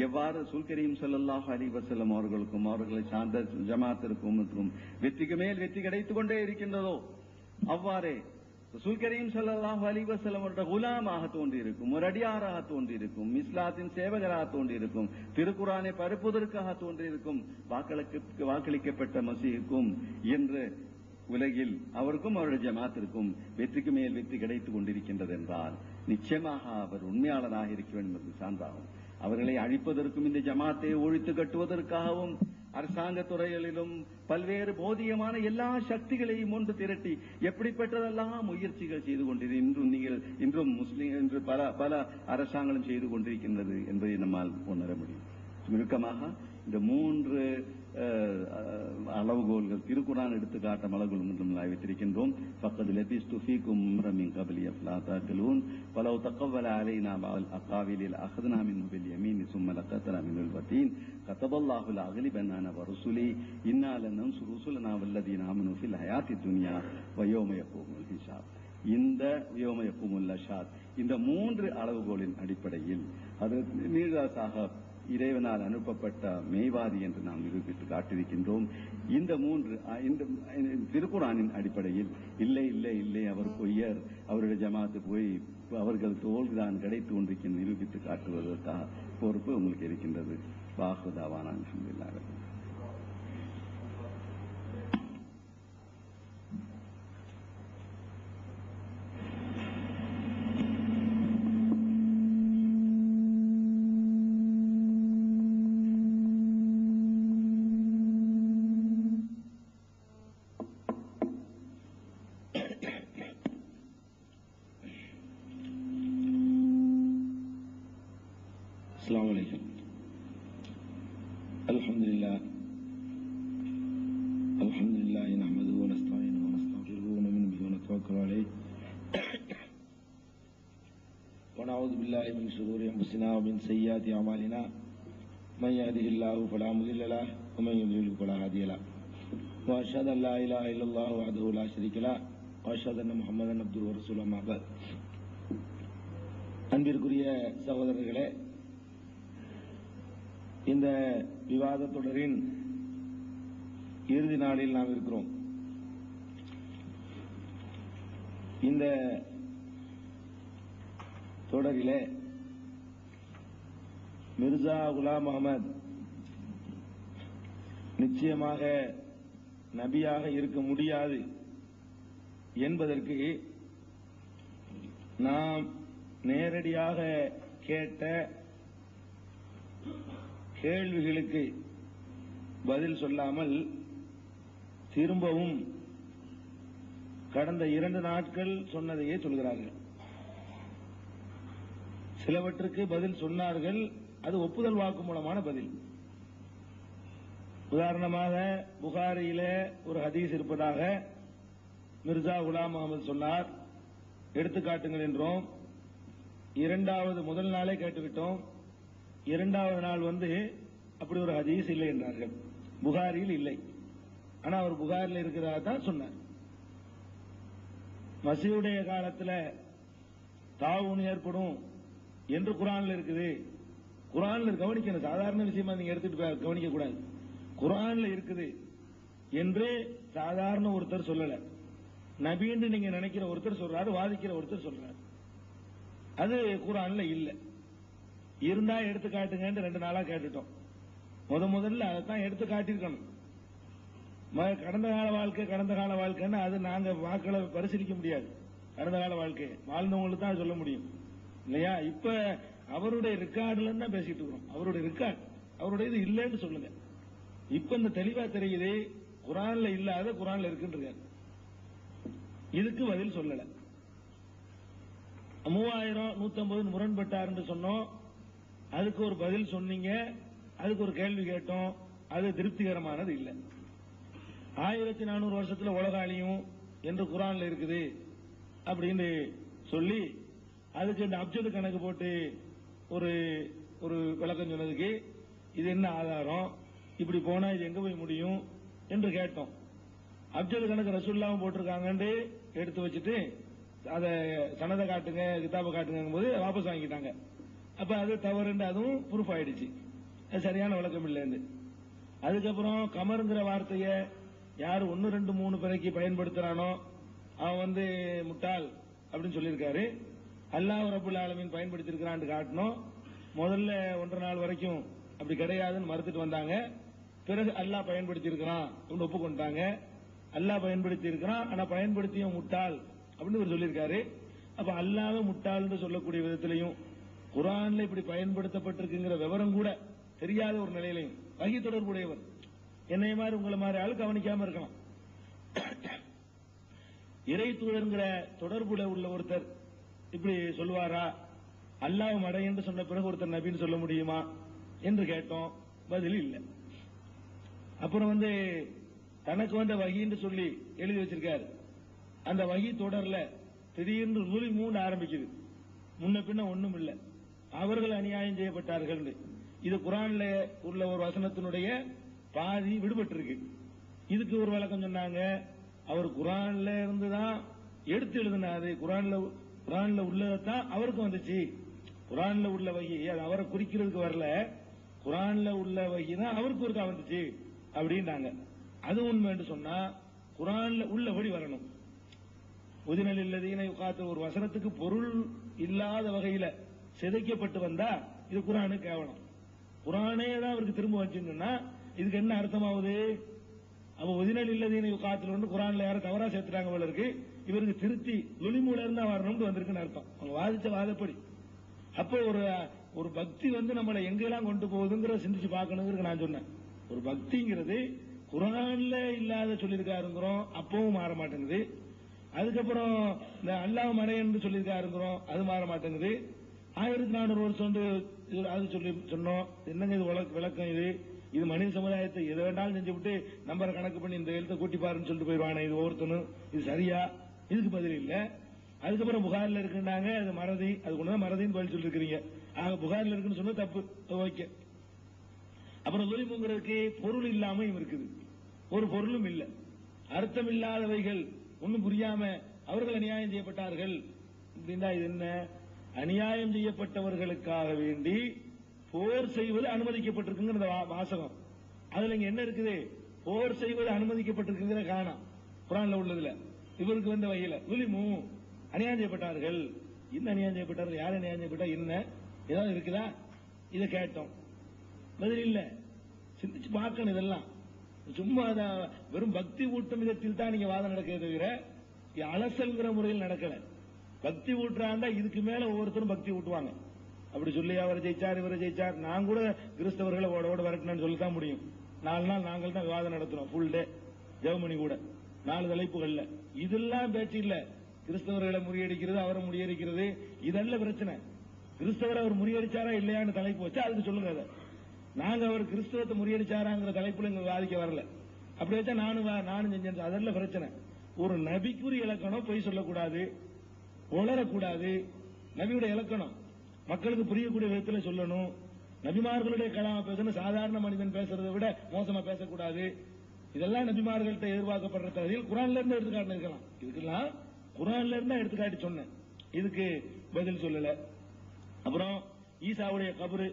எவ்வாறு ரசூல் கரீம் ஸல்லல்லாஹு அலைஹி வஸல்லம் அவர்களுக்கும் அவர்களை சார்ந்த ஜமாத்திற்கும் வெற்றிக்கு மேல் வெற்றி கிடைத்துக் கொண்டே இருக்கின்றதோ அவ்வாறே ரசூல் கரீம் ஸல்லல்லாஹு அலைஹி வஸல்லம் அவருடைய குலாமாக தோன்றியிருக்கும், ஒரு அடியாராக தோன்றியிருக்கும், இஸ்லாத்தின் சேவகராக தோன்றியிருக்கும், திருக்குர்ஆனை பரப்புவதற்காக தோன்றியிருக்கும் வாக்களிக்கப்பட்ட மசீஹுக்கும் என்று உலகில் அவருக்கும் அவருடைய ஜமாத்திற்கும் வெற்றிக்கு மேல் வெற்றி கிடைத்துக் கொண்டிருக்கின்றது என்றால் நிச்சயமாக அவர் உண்மையாளராக இருக்க வேண்டும் என்பது சான்றாகும். அவர்களை அழிப்பதற்கும் இந்த ஜமாத்தை ஒழித்து கட்டுவதற்காகவும் அரசாங்க துறைகளிலும் பல்வேறு போதியமான எல்லா சக்திகளையும் ஒன்று திரட்டி எப்படிப்பட்டதெல்லாம் முயற்சிகள் செய்து கொண்டிருக்கிறது. இன்றும் முஸ்லிம் என்று பல அரசாங்கம் செய்து கொண்டிருக்கின்றது என்பதை நம்மால் உணர முடியும். சுருக்கமாக இந்த 3 அளவுகோல்கள் திருக்குரான் எடுத்து காட்டும் அளவுகோல் வைத்திருக்கின்றோம். பக்கத்து லபிஸ்து ஃபீக்கும் மின் கப்லி அஃலா தஅகிலூன் வலவ் தகவ்வல அலைனா பஅல் அகாவிலில் அഖذனா மின்ஹு பில் யமீன் ثم لقطنا من الوتين كتب الله لأغلبن أنا ورسلي إنا لننصر رسلنا والذين آمنوا في الحياة الدنيا ويوم يقوم الحساب. இந்த யோம யகுமுல் அஷாத் இந்த 3 அளவுகோலின் அடிப்படையில் அது நீராசாக இறைவனால் அனுப்பப்பட்ட மெய்வாதி என்று நாம் நிரூபித்து காட்டியிருக்கின்றோம். இந்த 3 திருக்குரானின் அடிப்படையில் இல்லை இல்லை இல்லை அவர் பொய்யர், அவருடைய ஜமாத்து போய் அவர்கள் தோல்தான் கிடைத்து ஒன்றைக்கு நிரூபித்து காட்டுவதற்காக பொறுப்பு உங்களுக்கு இருக்கின்றது. வாஹுதாவான அல்ஹம்துலில்லாஹ். السلام عليكم. الحمد لله نحمده ونستعينه ونستغفره ونؤمن به ونتوكل عليه ونعوذ بالله من شرور انفسنا ومن سيئات اعمالنا من يهده الله فلا مضل له ومن يضلل فلا هادي له واشهد ان لا اله الا الله وحده لا شريك له واشهد ان محمدا عبده ورسوله اما بعد. அன்பிற்குரிய சகோதரர்களே, இந்த விவாத தொடரின் இறுதி நாளில் நாம் இருக்கிறோம். இந்த தொடரிலே மிர்சா குலாம் அஹமத் நிச்சயமாக நபியாக இருக்க முடியாது என்பதற்கு நாம் நேரடியாக கேட்ட கேள்விகளுக்கு பதில் சொல்லாமல் திரும்பவும் கடந்த 2 நாட்கள் சொன்னதையே சொல்கிறார்கள். சிலவற்றுக்கு பதில் சொன்னார்கள், அது ஒப்புதல் வாக்குமூலமான பதில். உதாரணமாக புகாரியில ஒரு ஹதீஸ் இருப்பதாக மிர்சா குலாம் அஹமது சொன்னார், எடுத்துக்காட்டுங்கள் என்றோம். முதல் நாளே கேட்டுவிட்டோம். 2வது நாள் அப்படி ஒரு ஹதீஸ் இல்லை என்றார்கள். புகாரியில் இல்லை, ஆனா அவர் புகாரில் இருக்கிறதா தான் சொன்னார். மசீஹுடைய காலத்தில் தாவுன் ஏற்படும் என்று குர்ஆன்ல இருக்குது. குர்ஆன்ல கவனிக்கணும், சாதாரண விஷயமா நீங்க எடுத்துட்டு கவனிக்க கூடாது. குர்ஆன்ல இருக்குது என்று சாதாரண ஒருத்தர் சொல்லல, நபின்னு நீங்க நினைக்கிற ஒருத்தர் சொல்றாரு, வாதிக்கிற ஒருத்தர் சொல்றாரு. அது குர்ஆன்ல இல்ல. இருந்தா எடுத்து காட்டுங்க 2 நாளா கேட்டுட்டோம். முதல்ல அதைத்தான் எடுத்து காட்டியிருக்கணும். கடந்த கால வாழ்க்கைன்னு அது நாங்க வாக்களை பரிசீலிக்க முடியாது. கடந்த கால வாழ்க்கை வாழ்ந்தவங்களுக்கு தான் சொல்ல முடியும் இல்லையா? இப்ப அவருடைய ரெக்கார்டுல தான் பேசிட்டு இருக்கோம். அவருடைய ரெக்கார்டு, அவருடைய இது இல்லைன்னு சொல்லுங்க. இப்ப இந்த தெளிவா தெரியுது, குர்ஆன்ல இல்லாத குர்ஆன்ல இருக்குன்றாரு. இதுக்கு பதில் சொல்லல. 3150 முரண்பட்டார் சொன்னோம், அதுக்கு ஒரு பதில் சொன்னீங்க, அதுக்கு ஒரு கேள்வி கேட்டோம், அது திருப்திகரமானது இல்லை. 1400 வருஷத்துல உலக அழியும் என்று குர்ஆன்ல இருக்குது அப்படின்னு சொல்லி அதுக்கு இந்த அப்ஜது கணக்கு போட்டு ஒரு ஒரு விளக்கம் சொன்னதுக்கு இது என்ன ஆதாரம், இப்படி போனா இது எங்க போய் முடியும் என்று கேட்டோம். அப்ஜது கணக்கு ரசூலுல்லாஹ் போட்டிருக்காங்கன்னு எடுத்து வச்சுட்டு அதை சனதை காட்டுங்க, கிதாபை காட்டுங்க போது வாபஸ் வாங்கிட்டாங்க. அப்ப அது தவறுன்னு அதுவும் ப்ரூஃப் ஆயிடுச்சு. அது சரியான விளக்கம் இல்லைன்னு. அதுக்கப்புறம் கமருங்கிற வார்த்தைய யாரு 1, 2, 3 பிறகு பயன்படுத்துறானோ அவன் முட்டாள் அப்படின்னு சொல்லியிருக்காரு. அல்லாஹ் ரப்புல் ஆலமீன் பயன்படுத்தி இருக்கிறான்னு காட்டணும். முதல்ல 1.5 நாள் வரைக்கும் அப்படி கிடையாதுன்னு மறுத்துட்டு வந்தாங்க. பிறகு அல்லாஹ் பயன்படுத்தி இருக்கிறான் ஒப்புக்கொண்டாங்க. அல்லாஹ் பயன்படுத்தி இருக்கிறான், ஆனா பயன்படுத்திய முட்டாள் அப்படின்னு இவர் சொல்லியிருக்காரு. அப்ப அல்லாஹ் முட்டாள்னு சொல்லக்கூடிய விதத்திலையும் குர்ஆன்ல இப்படி பயன்படுத்தப்பட்டிருக்குங்கிற விவரம் கூட தெரியாத ஒரு நிலையிலையும் வகி தொடர்புடையவர் என்னைய மாதிரி உங்களை மாதிரி ஆளு கவனிக்காம இருக்கலாம். இறை தூதர்ங்கிற தொடர்புல உள்ள ஒருத்தர் இப்படி சொல்லுவாரா? அல்லாஹ் மடை என்று சொன்ன பிறகு ஒருத்தர் நபின்னு சொல்ல முடியுமா என்று கேட்டோம். பதில் இல்லை. அப்புறம் வந்து தனக்கு வந்த வகின்னு சொல்லி எழுதி வச்சிருக்காரு. அந்த வகி தொடர்ல திடீர்னு மூணு ஆரம்பிக்குது. முன்ன பின்ன ஒண்ணும் இல்ல. அவர்கள் அநியாயம் செய்யப்பட்டார்கள். இது குர்ஆன்ல உள்ள ஒரு வசனத்தினுடைய பாதி விடுபட்டு இருக்கு. இதுக்கு ஒரு விளக்கம் சொன்னாங்க. அவர் குர்ஆன்ல இருந்து தான் எடுத்து எழுதினாரு. குர்ஆன்ல உள்ளதான் அவருக்கும் வந்துச்சு. குர்ஆன்ல உள்ள வகி அது அவரை குறிக்கிறதுக்கு வரல. குர்ஆன்ல உள்ள வகி தான் அவருக்கு ஒருக்கா வந்துச்சு அப்படின்னாங்க. அது உண்மை என்று சொன்னா குர்ஆன்ல உள்ளபடி வரணும். உதினல் இல்லதீன யுகாத்து ஒரு வசனத்துக்கு பொருள் இல்லாத வகையில சிதைக்கப்பட்டு வந்தா இது குர்ஆனுக்கு கேவலம். குர்ஆனே தான் அவருக்கு திரும்ப வந்துச்சுன்னா இதுக்கு என்ன அர்த்தமாகுது? அப்ப உதினல் இல்லதீன யுகாத்துல குர்ஆன்ல யாரும் தவறா சேர்த்துட்டாங்க போல இருக்கு. இவருக்கு திருத்தி லுலிமூல இருந்தா வரணும்னு வந்திருக்குன்னு அர்த்தம். அவங்க வாதிச்ச வாதப்படி. அப்போ ஒரு பக்தி வந்து நம்மளை எங்கெல்லாம் கொண்டு போகுதுங்கிற சிந்திச்சு பார்க்கணுங்கிறது நான் சொன்னேன். ஒரு பக்திங்கிறது குர்ஆன்ல இல்லாத சொல்லியிருக்காருங்கிறோம், அப்பவும் மாற மாட்டேங்குது. அதுக்கப்புறம் இந்த அல்லாஹ் மறைன்னு சொல்லியிருக்காருங்கிறோம், அது மாற மாட்டேங்குது. 1400 வருஷம் அது சொல்லி சொன்னோம். என்னங்க இது விளக்கம்? இது மனித சமுதாயத்தை எதை வேண்டாலும் செஞ்சு விட்டு நம்பரை கணக்கு பண்ணி இந்த எழுத்தை கூட்டி பாருன்னு சொல்லிட்டு போயிடுவானே, இது ஒவ்வொருத்தனும் இது சரியா? இதுக்கு பதில் இல்ல. அதுக்கப்புறம் புகாரில் இருக்குன்னாங்க, அது மறதி, அது கொண்டுதான் மறதின்னு பதில் சொல்லிருக்கீங்க. புகாரில் இருக்குன்னு சொன்னா தப்பு, ஓகே. அப்புறம் துலிமுங்கிறதுக்கு பொருள் இல்லாமையும் இருக்குது. ஒரு பொருளும் இல்ல, அர்த்தம் இல்லாதவைகள் ஒன்னும் புரியாம அவர்கள் அநியாயம் செய்யப்பட்டார்கள் அப்படின்னா இது என்ன? அநியாயம் செய்யப்பட்டவர்களுக்காக வேண்டி போர் செய்வது அனுமதிக்கப்பட்டிருக்குங்கிற வாசகம். அதுல இங்க என்ன இருக்குது? போர் செய்வது அனுமதிக்கப்பட்டிருக்குங்கிற காணாம் குர்ஆன்ல உள்ளதுல. இவருக்கு வந்த வகையில துலிமு அநியாயம் செய்யப்பட்டார்கள். என்ன அநியாயம் செய்யப்பட்டார்கள்? யார் அநியாயம் செய்யப்பட்டா என்ன? ஏதாவது இருக்குதா? இதை கேட்டோம், பதில் இல்ல. சிந்திச்சு பார்க்கணும். இதெல்லாம் சும்மா வெறும் பக்தி ஊட்டும் விதத்தில் தான் நீங்க வாதம் நடக்கிறத தவிர அலசல்ங்கிற முறையில் நடக்கல. பக்தி ஊட்டுறாண்டா இதுக்கு மேல ஒவ்வொருத்தரும் பக்தி ஊட்டுவாங்க. அப்படி சொல்லி அவரை ஜெயிச்சார், இவரை ஜெயிச்சார். நான் கூட கிறிஸ்தவர்களை ஓட வரட்டணும்னு சொல்லத்தான் முடியும். 4 நாள் நாங்கள் தான் விவாதம் நடத்துறோம், ஃபுல் டே ஜெவமணி கூட 4 தலைப்புகள்ல. இதெல்லாம் பேச்சு இல்ல. கிறிஸ்தவர்களை முறியடிக்கிறது, அவரை முறியடிக்கிறது இதெல்லாம் பிரச்சனை. கிறிஸ்தவரை அவர் முறியடிச்சாரா இல்லையான்னு தலைப்பு வச்சா அதுக்கு சொல்லுங்க. அதை நாங்க அவர் கிறிஸ்தவத்தை முறியடிச்சாராங்கிற தலைப்புல இங்க வாதிக்க வரல. அப்படி வச்சா நானும் செஞ்சேன், அதெல்லாம் பிரச்சனை. ஒரு நபிக்குரிய இலக்கணம் பொய் சொல்லக்கூடாது, உளரக்கூடாது. நபியோட இலக்கணம் மக்களுக்கு புரியக்கூடிய விதத்தில் சொல்லணும். நபிமார்களுடைய கலாம பேசணும், சாதாரண மனிதன் பேசுறதை விட மோசமா பேசக்கூடாது. இதெல்லாம் நபிமார்கள்ட்ட எதிர்பார்க்கப்படுற தகுதியில் குர்ஆன்ல இருந்து எடுத்துக்காட்டு இருக்கலாம். இதுக்கெல்லாம் குர்ஆன்ல இருந்தா எடுத்துக்காட்டி சொன்னேன். இதுக்கு பதில் சொல்லல. அப்புறம் ஈசாவுடைய கபரு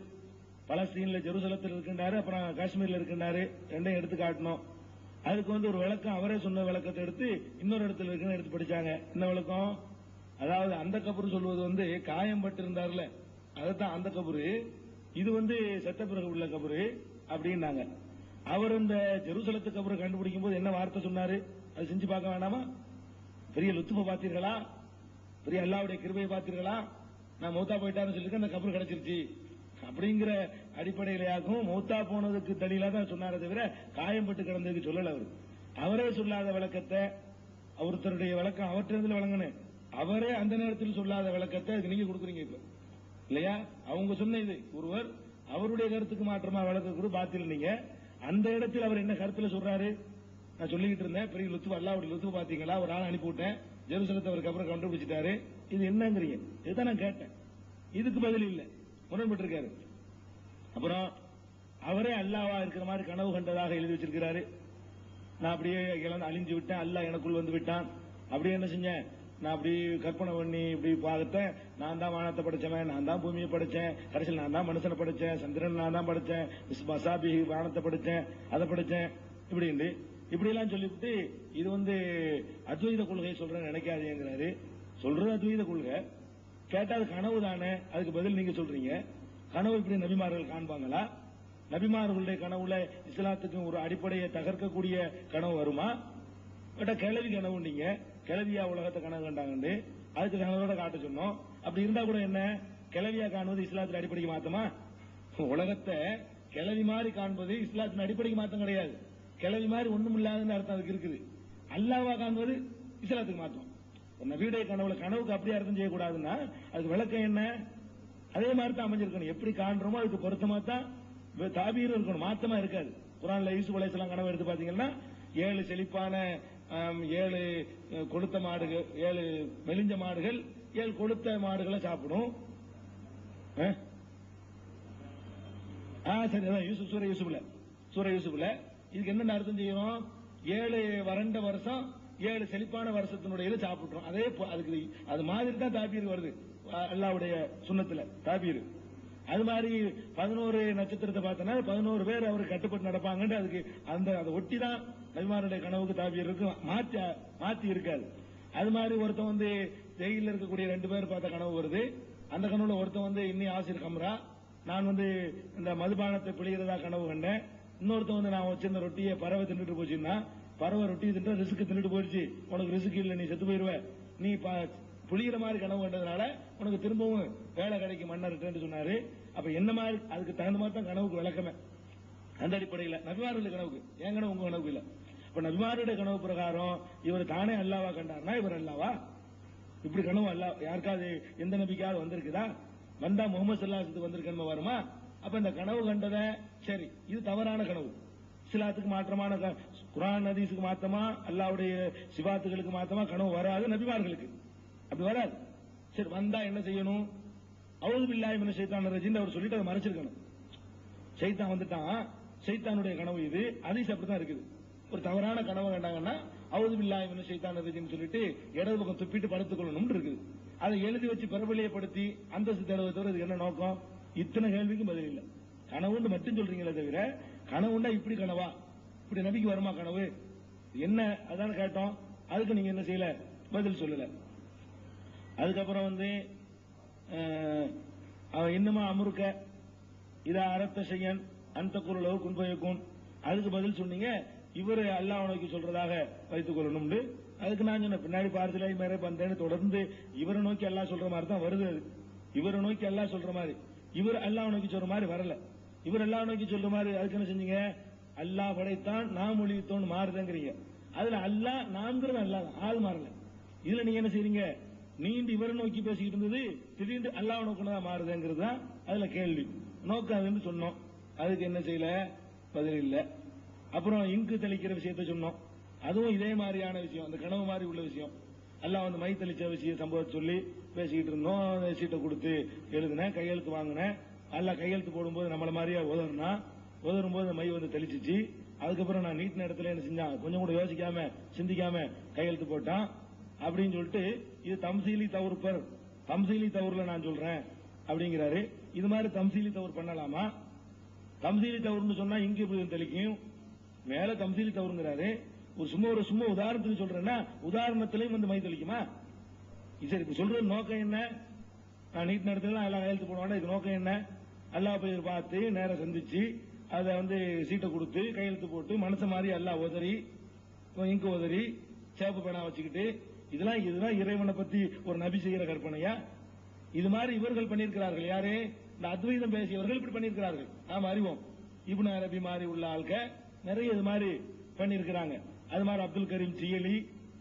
பலஸ்தீன்ல ஜெருசலத்தில் இருக்கின்றாரு, அப்புறம் காஷ்மீர்ல இருக்கின்றாரு, ரெண்டையும் எடுத்து காட்டணும். அதுக்கு வந்து ஒரு விளக்கம், அவரே சொன்ன விளக்கத்தை எடுத்து இன்னொரு இடத்துல இருக்குன்னு எடுத்து படிச்சாங்க. என்ன விளக்கம்? அதாவது அந்த கபரு சொல்வது வந்து காயம் பட்டு இருந்தார்ல, அதுதான் அந்த கபரு. இது வந்து செத்த பிறகு உள்ள கபரு அப்படின்னாங்க. அவர் இந்த ஜெருசலத்து கபரை கண்டுபிடிக்கும் போது என்ன வார்த்தை சொன்னாரு? அது செஞ்சு பார்க்க வேண்டாமா? பெரிய லுத்துப்ப பாத்தீர்களா? பெரிய அல்லாவுடைய கிருபையை பாத்தீர்களா? நான் மௌத்தா போயிட்டாருன்னு சொல்லிட்டு அந்த கபரு கிடைச்சிருச்சு அப்படிங்கிற அடிப்படையிலாகவும் மௌத்தா போனதுக்கு தடியில தான் சொன்னாரே தவிர காயம்பட்டு கிடந்ததுக்கு சொல்லல. அவரே சொல்லாத விளக்கத்தை ஒருத்தருடைய விளக்கம் அவற்றிலிருந்து வழங்கணும். அவரே அந்த நேரத்தில் சொல்லாத விளக்கத்தை அதுக்கு நீங்க கொடுக்குறீங்க இப்ப இல்லையா? அவங்க சொன்ன இது ஒருவர் அவருடைய கருத்துக்கு மாற்றமா விளக்க பாத்தீங்க. நீங்க அந்த இடத்தில் அவர் என்ன கருத்துல சொல்றாரு? நான் சொல்லிக்கிட்டு இருந்தேன், பெரிய லுத்துவ அல்லாவுடைய லுத்துவ பாத்தீங்களா? ஒரு ஆள் அனுப்பிவிட்டேன், ஜெருசலத்தை அவருக்கு அப்புறம் கண்டுபிடிச்சிட்டாரு. இது என்னங்கிறீங்க? இதுதான் நான் கேட்டேன். இதுக்கு பதில் இல்லை, முரண்பட்டு இருக்காரு. அப்புறம் அவரே அல்லாவா இருக்கிற மாதிரி கனவு கண்டதாக எழுதி வச்சிருக்கிறாரு. நான் அப்படியே அழிஞ்சு விட்டேன், அல்லாஹ் எனக்குள் வந்து விட்டான். அப்படியே என்ன செஞ்சேன்? நான் அப்படி கற்பனை பண்ணி இப்படி பார்த்தேன், நான் தான் வானத்தை படைச்சவன், நான் தான் பூமியை படைச்சேன், கடைசியில் நான் தான் மனுஷனை படைச்சேன், சந்திரன் நான் தான் படைச்சேன், மசாபி வானத்தை படைச்சேன், அதை படைச்சேன், இப்படி எல்லாம் சொல்லிவிட்டு இது வந்து அத்வைத கொள்கை சொல்றேன்னு நினைக்காதேங்கிறாரு. சொல்றது அத்வைத கொள்கை, கேட்டா அது கனவு தானே, அதுக்கு பதில் நீங்க சொல்றீங்க. கனவு இப்படி நபிமார்கள் காண்பாங்களா? நபிமார்களுடைய கனவுல இஸ்லாத்துக்கு ஒரு அடிப்படையை தகர்க்கக்கூடிய கனவு வருமா? கேட்டா கிளவி கனவு, நீங்க கிளவியா உலகத்தை கனவு கண்டாங்க, அதுக்கு கனவோட காட்ட சொன்னோம். அப்படி இருந்தா கூட என்ன, கிளவியா காணுவது இஸ்லாத்தின் அடிப்படைக்கு மாத்தமா? உலகத்தை கிளவி மாதிரி காண்பது இஸ்லாத்தின் அடிப்படைக்கு மாத்தம் கிடையாது. கிளவி மாதிரி ஒண்ணும் இல்லாதுன்னு அர்த்தம் அதுக்கு இருக்குது. அல்லாவா காண்பது இஸ்லாத்துக்கு மாத்தம். நபியுடைய கனவுல கனவுக்கு அப்படியே அர்த்தம் செய்யக்கூடாதுன்னா அதுக்கு விளக்கம் என்ன? அதே மாதிரி தான் அமைஞ்சிருக்கணும். எப்படி காண்றோமோ அதுக்கு பொருத்தமா தான் தாபீரும் இருக்கணும், மாத்தமா இருக்காது. குர்ஆன்ல யூசுப் அலைஹிஸ்ஸலாம் கனவு எடுத்து பாத்தீங்கன்னா 7 செழிப்பான 7 கொழுத்த மாடுகள், 7 மெலிஞ்ச மாடுகள் 7 கொழுத்த மாடுகளை சாப்பிடும். சரி, அதான் சூர யூசுப்ல இதுக்கு என்ன அர்த்தம் செய்யணும்? 7 வறண்ட வருஷம் 7 செழிப்பான வருஷத்தினுடைய இது சாப்பிட்டுரும். அதே அதுக்கு அது மாதிரி தான் தாபீர் வருது அல்லாஹ்வுடைய சுன்னத்துல தாபீர். அது மாதிரி 11 நட்சத்திரத்தை பார்த்தனா 11 பேர் அவருக்கு கட்டுப்பட்டு நடப்பாங்கன்னு அதுக்கு அதை ஒட்டி தான் நபிமாருடைய கனவுக்கு தாபீர் இருக்கு, மாத்தி இருக்காது. அது மாதிரி ஒருத்தன் வந்து ஜெயில இருக்கக்கூடிய 2 பேர் பார்த்த கனவு வருது. அந்த கனவுல ஒருத்தன் வந்து இன்னி ஆசிர் கம்ரா, நான் வந்து இந்த மதுபானத்தை பிழிகிறதா கனவு கண்டேன். இன்னொருத்தன் வந்து நான் வச்சிருந்த ரொட்டியை பறவை தின்னுட்டு போச்சுன்னா, பறவை ரொட்டி தின்னு ரிசுக்கு தின்னுட்டு போயிடுச்சு, உனக்கு ரிசுக்கு இல்ல, நீ செத்து போயிருவ, நீ புளிகிற மாதிரி கனவு கண்டதுனால உனக்கு திரும்பவும் வேலை கிடைக்கும் மன்னர்கிட்ட சொன்னாரு. அப்ப என்ன மாதிரி அதுக்கு தகுந்த மாதிரி தான் கனவுக்கு விளக்கமே. அந்த அடிப்படையில் நபிமாருடைய கனவுக்கு என் கனவு உங்க கனவுக்கு இல்ல. இப்ப நபிமாருடைய கனவு பிரகாரம் இவர் தானே அல்லாவா கண்டார்னா இவர் அல்லாவா? இப்படி கனவு அல்லா யாருக்காவது எந்த நபிக்காவது வந்திருக்குதா? வந்தா முகமது ஸல்லல்லாஹு வந்திருக்கணும் வருமா? அப்ப இந்த கனவு கண்டத சரி, இது தவறான கனவு, இஸ்லாத்துக்கு மாற்றமான குர்ஆன் ஹதீஸுக்கு மாத்தமா அல்லாஹ்வுடைய சிபாத்துகளுக்கு மாத்தமா கனவு வராது நபிமார்களுக்கு, அப்படி வராது. சரி, வந்தா என்ன செய்யணும்? அவுது பில்லாஹி மினஷ் ஷைத்தானிர் ரஜீம் அவர் சொல்லிட்டு அதை மறைச்சிருக்கணும். ஷைத்தான் வந்துட்டான், ஷைத்தானுடைய கனவு இது, ஹதீஸ் அப்படிதான் இருக்குது. ஒரு தவறான கனவு கண்டாங்கன்னா அவுது பில்லாஹி மினஷ் ஷைத்தானிர் ரஜீம் சொல்லிட்டு இடது பக்கம் துப்பிட்டு படுத்துக் கொள்ளணும்னு இருக்குது. அதை எழுதி வச்சு பிரபலியப்படுத்தி அந்தஸ்து தேடுவதை தவிர இதுக்கு என்ன நோக்கம்? இத்தனை கேள்விக்கும் பதில் இல்லை. கனவுன்னு மட்டும் சொல்றீங்களே தவிர கனவுண்டா இப்படி கனவா, இப்படி நபிக்கு வருமா கனவு என்ன அதான கேட்டோம். அதுக்கு நீங்க என்ன செய்யல, பதில் சொல்லல. அதுக்கப்புறம் வந்து இன்னுமா அமுருக்க இத அரத்த செய்யன் அந்த குரலவு குன்பயக்கும், அதுக்கு பதில் சொன்னீங்க இவரு அல்லாஹ் நோக்கி சொல்றதாக வைத்துக் கொள்ளணும். அதுக்கு நான் சொன்ன பின்னாடி பார்த்துலாய் மேலே பந்தேன்னு தொடர்ந்து இவரை நோக்கி அல்லாஹ் சொல்ற மாதிரி தான் வருது. அது இவரை நோக்கி அல்லாஹ் சொல்ற மாதிரி, இவர் அல்லாஹ் நோக்கி சொல்ற மாதிரி வரல. இவர் அல்லாஹ் நோக்கி சொல்ற மாதிரி அதுக்கு என்ன செஞ்சீங்க? அல்லாஹ் படைத்தான் நாம் ஒளிவித்தோன்னு மாறுதுங்கிறீங்க. அதுல அல்லாஹ் நான்கிறது அல்லாஹ் ஆள் மாறல. இதுல நீங்க என்ன செய்றீங்க? நீண்டு இவரை நோக்கி பேசிக்கிட்டு இருந்தது திடீர்னு அல்லாஹ் நோக்கினதான் மாறுதுங்கிறது தான் அதுல கேள்வி. நோக்காதுன்னு சொன்னோம், அதுக்கு என்ன செய்யல, பதில் இல்ல. அப்புறம் இங்கு தெளிக்கிற விஷயத்த சொன்னோம், அதுவும் இதே மாதிரியான விஷயம், அந்த கனவு மாதிரி உள்ள விஷயம். அல்லாஹ் வந்து மை தெளிச்ச விஷயம் சம்பவத்தை சொல்லி பேசிக்கிட்டு இருந்தோம். சீட்டை கொடுத்து எழுதுனேன், கையெழுத்து வாங்கினேன். அல்லாஹ் கையெழுத்து போடும்போது நம்மள மாதிரியா உதறும் போது மை வந்து தெளிச்சிச்சு. அதுக்கப்புறம் நான் நீட்டின இடத்துல என்ன செஞ்சான், கொஞ்சம் கூட யோசிக்காம சிந்திக்காம கையெழுத்து போட்டான் அப்படின்னு சொல்லிட்டு இது தம்சீலி தவறுல நான் சொல்றேன் அப்படிங்கிறாரு. இது மாதிரி தம்சீலி தவறு பண்ணலாமா? தம்சீலி தவறுன்னு சொன்னா இங்க எப்படி தெளிக்கும், மேல தம்சீலி தவறுங்கிறாரு. ஒரு சும்மா உதாரணத்துக்கு சொல்றேன்னா உதாரணத்திலையும் வந்து மை தெளிக்குமா? சரி, இப்ப சொல்றது நோக்கம் என்ன? நான் நீட் நடத்துல எல்லாம் கையெழுத்து போடுவாங்க, இதுக்கு நோக்கம் என்ன? அல்லாஹ் போய் பார்த்து நேரம் சந்திச்சு அதை வந்து சீட்டை கொடுத்து கையெழுத்து போட்டு மனசு மாதிரி எல்லாம் உதறி இங்கு உதறி சேப்பு பேனா வச்சுக்கிட்டு இதெல்லாம் இறைவனை பத்தி ஒரு நபி செய்கிற கற்பனையா? இது மாதிரி இவர்கள் பண்ணியிருக்கிறார்கள். யாரு? இந்த அத்வைதம் பேசியவர்கள் இப்படி பண்ணியிருக்கிறார்கள், நாம் அறிவோம். இப்னு அரபி மாதிரி உள்ள ஆள்க நிறைய இது மாதிரி பண்ணியிருக்கிறாங்க. அது மாதிரி அப்துல் கரீம் ஜியலி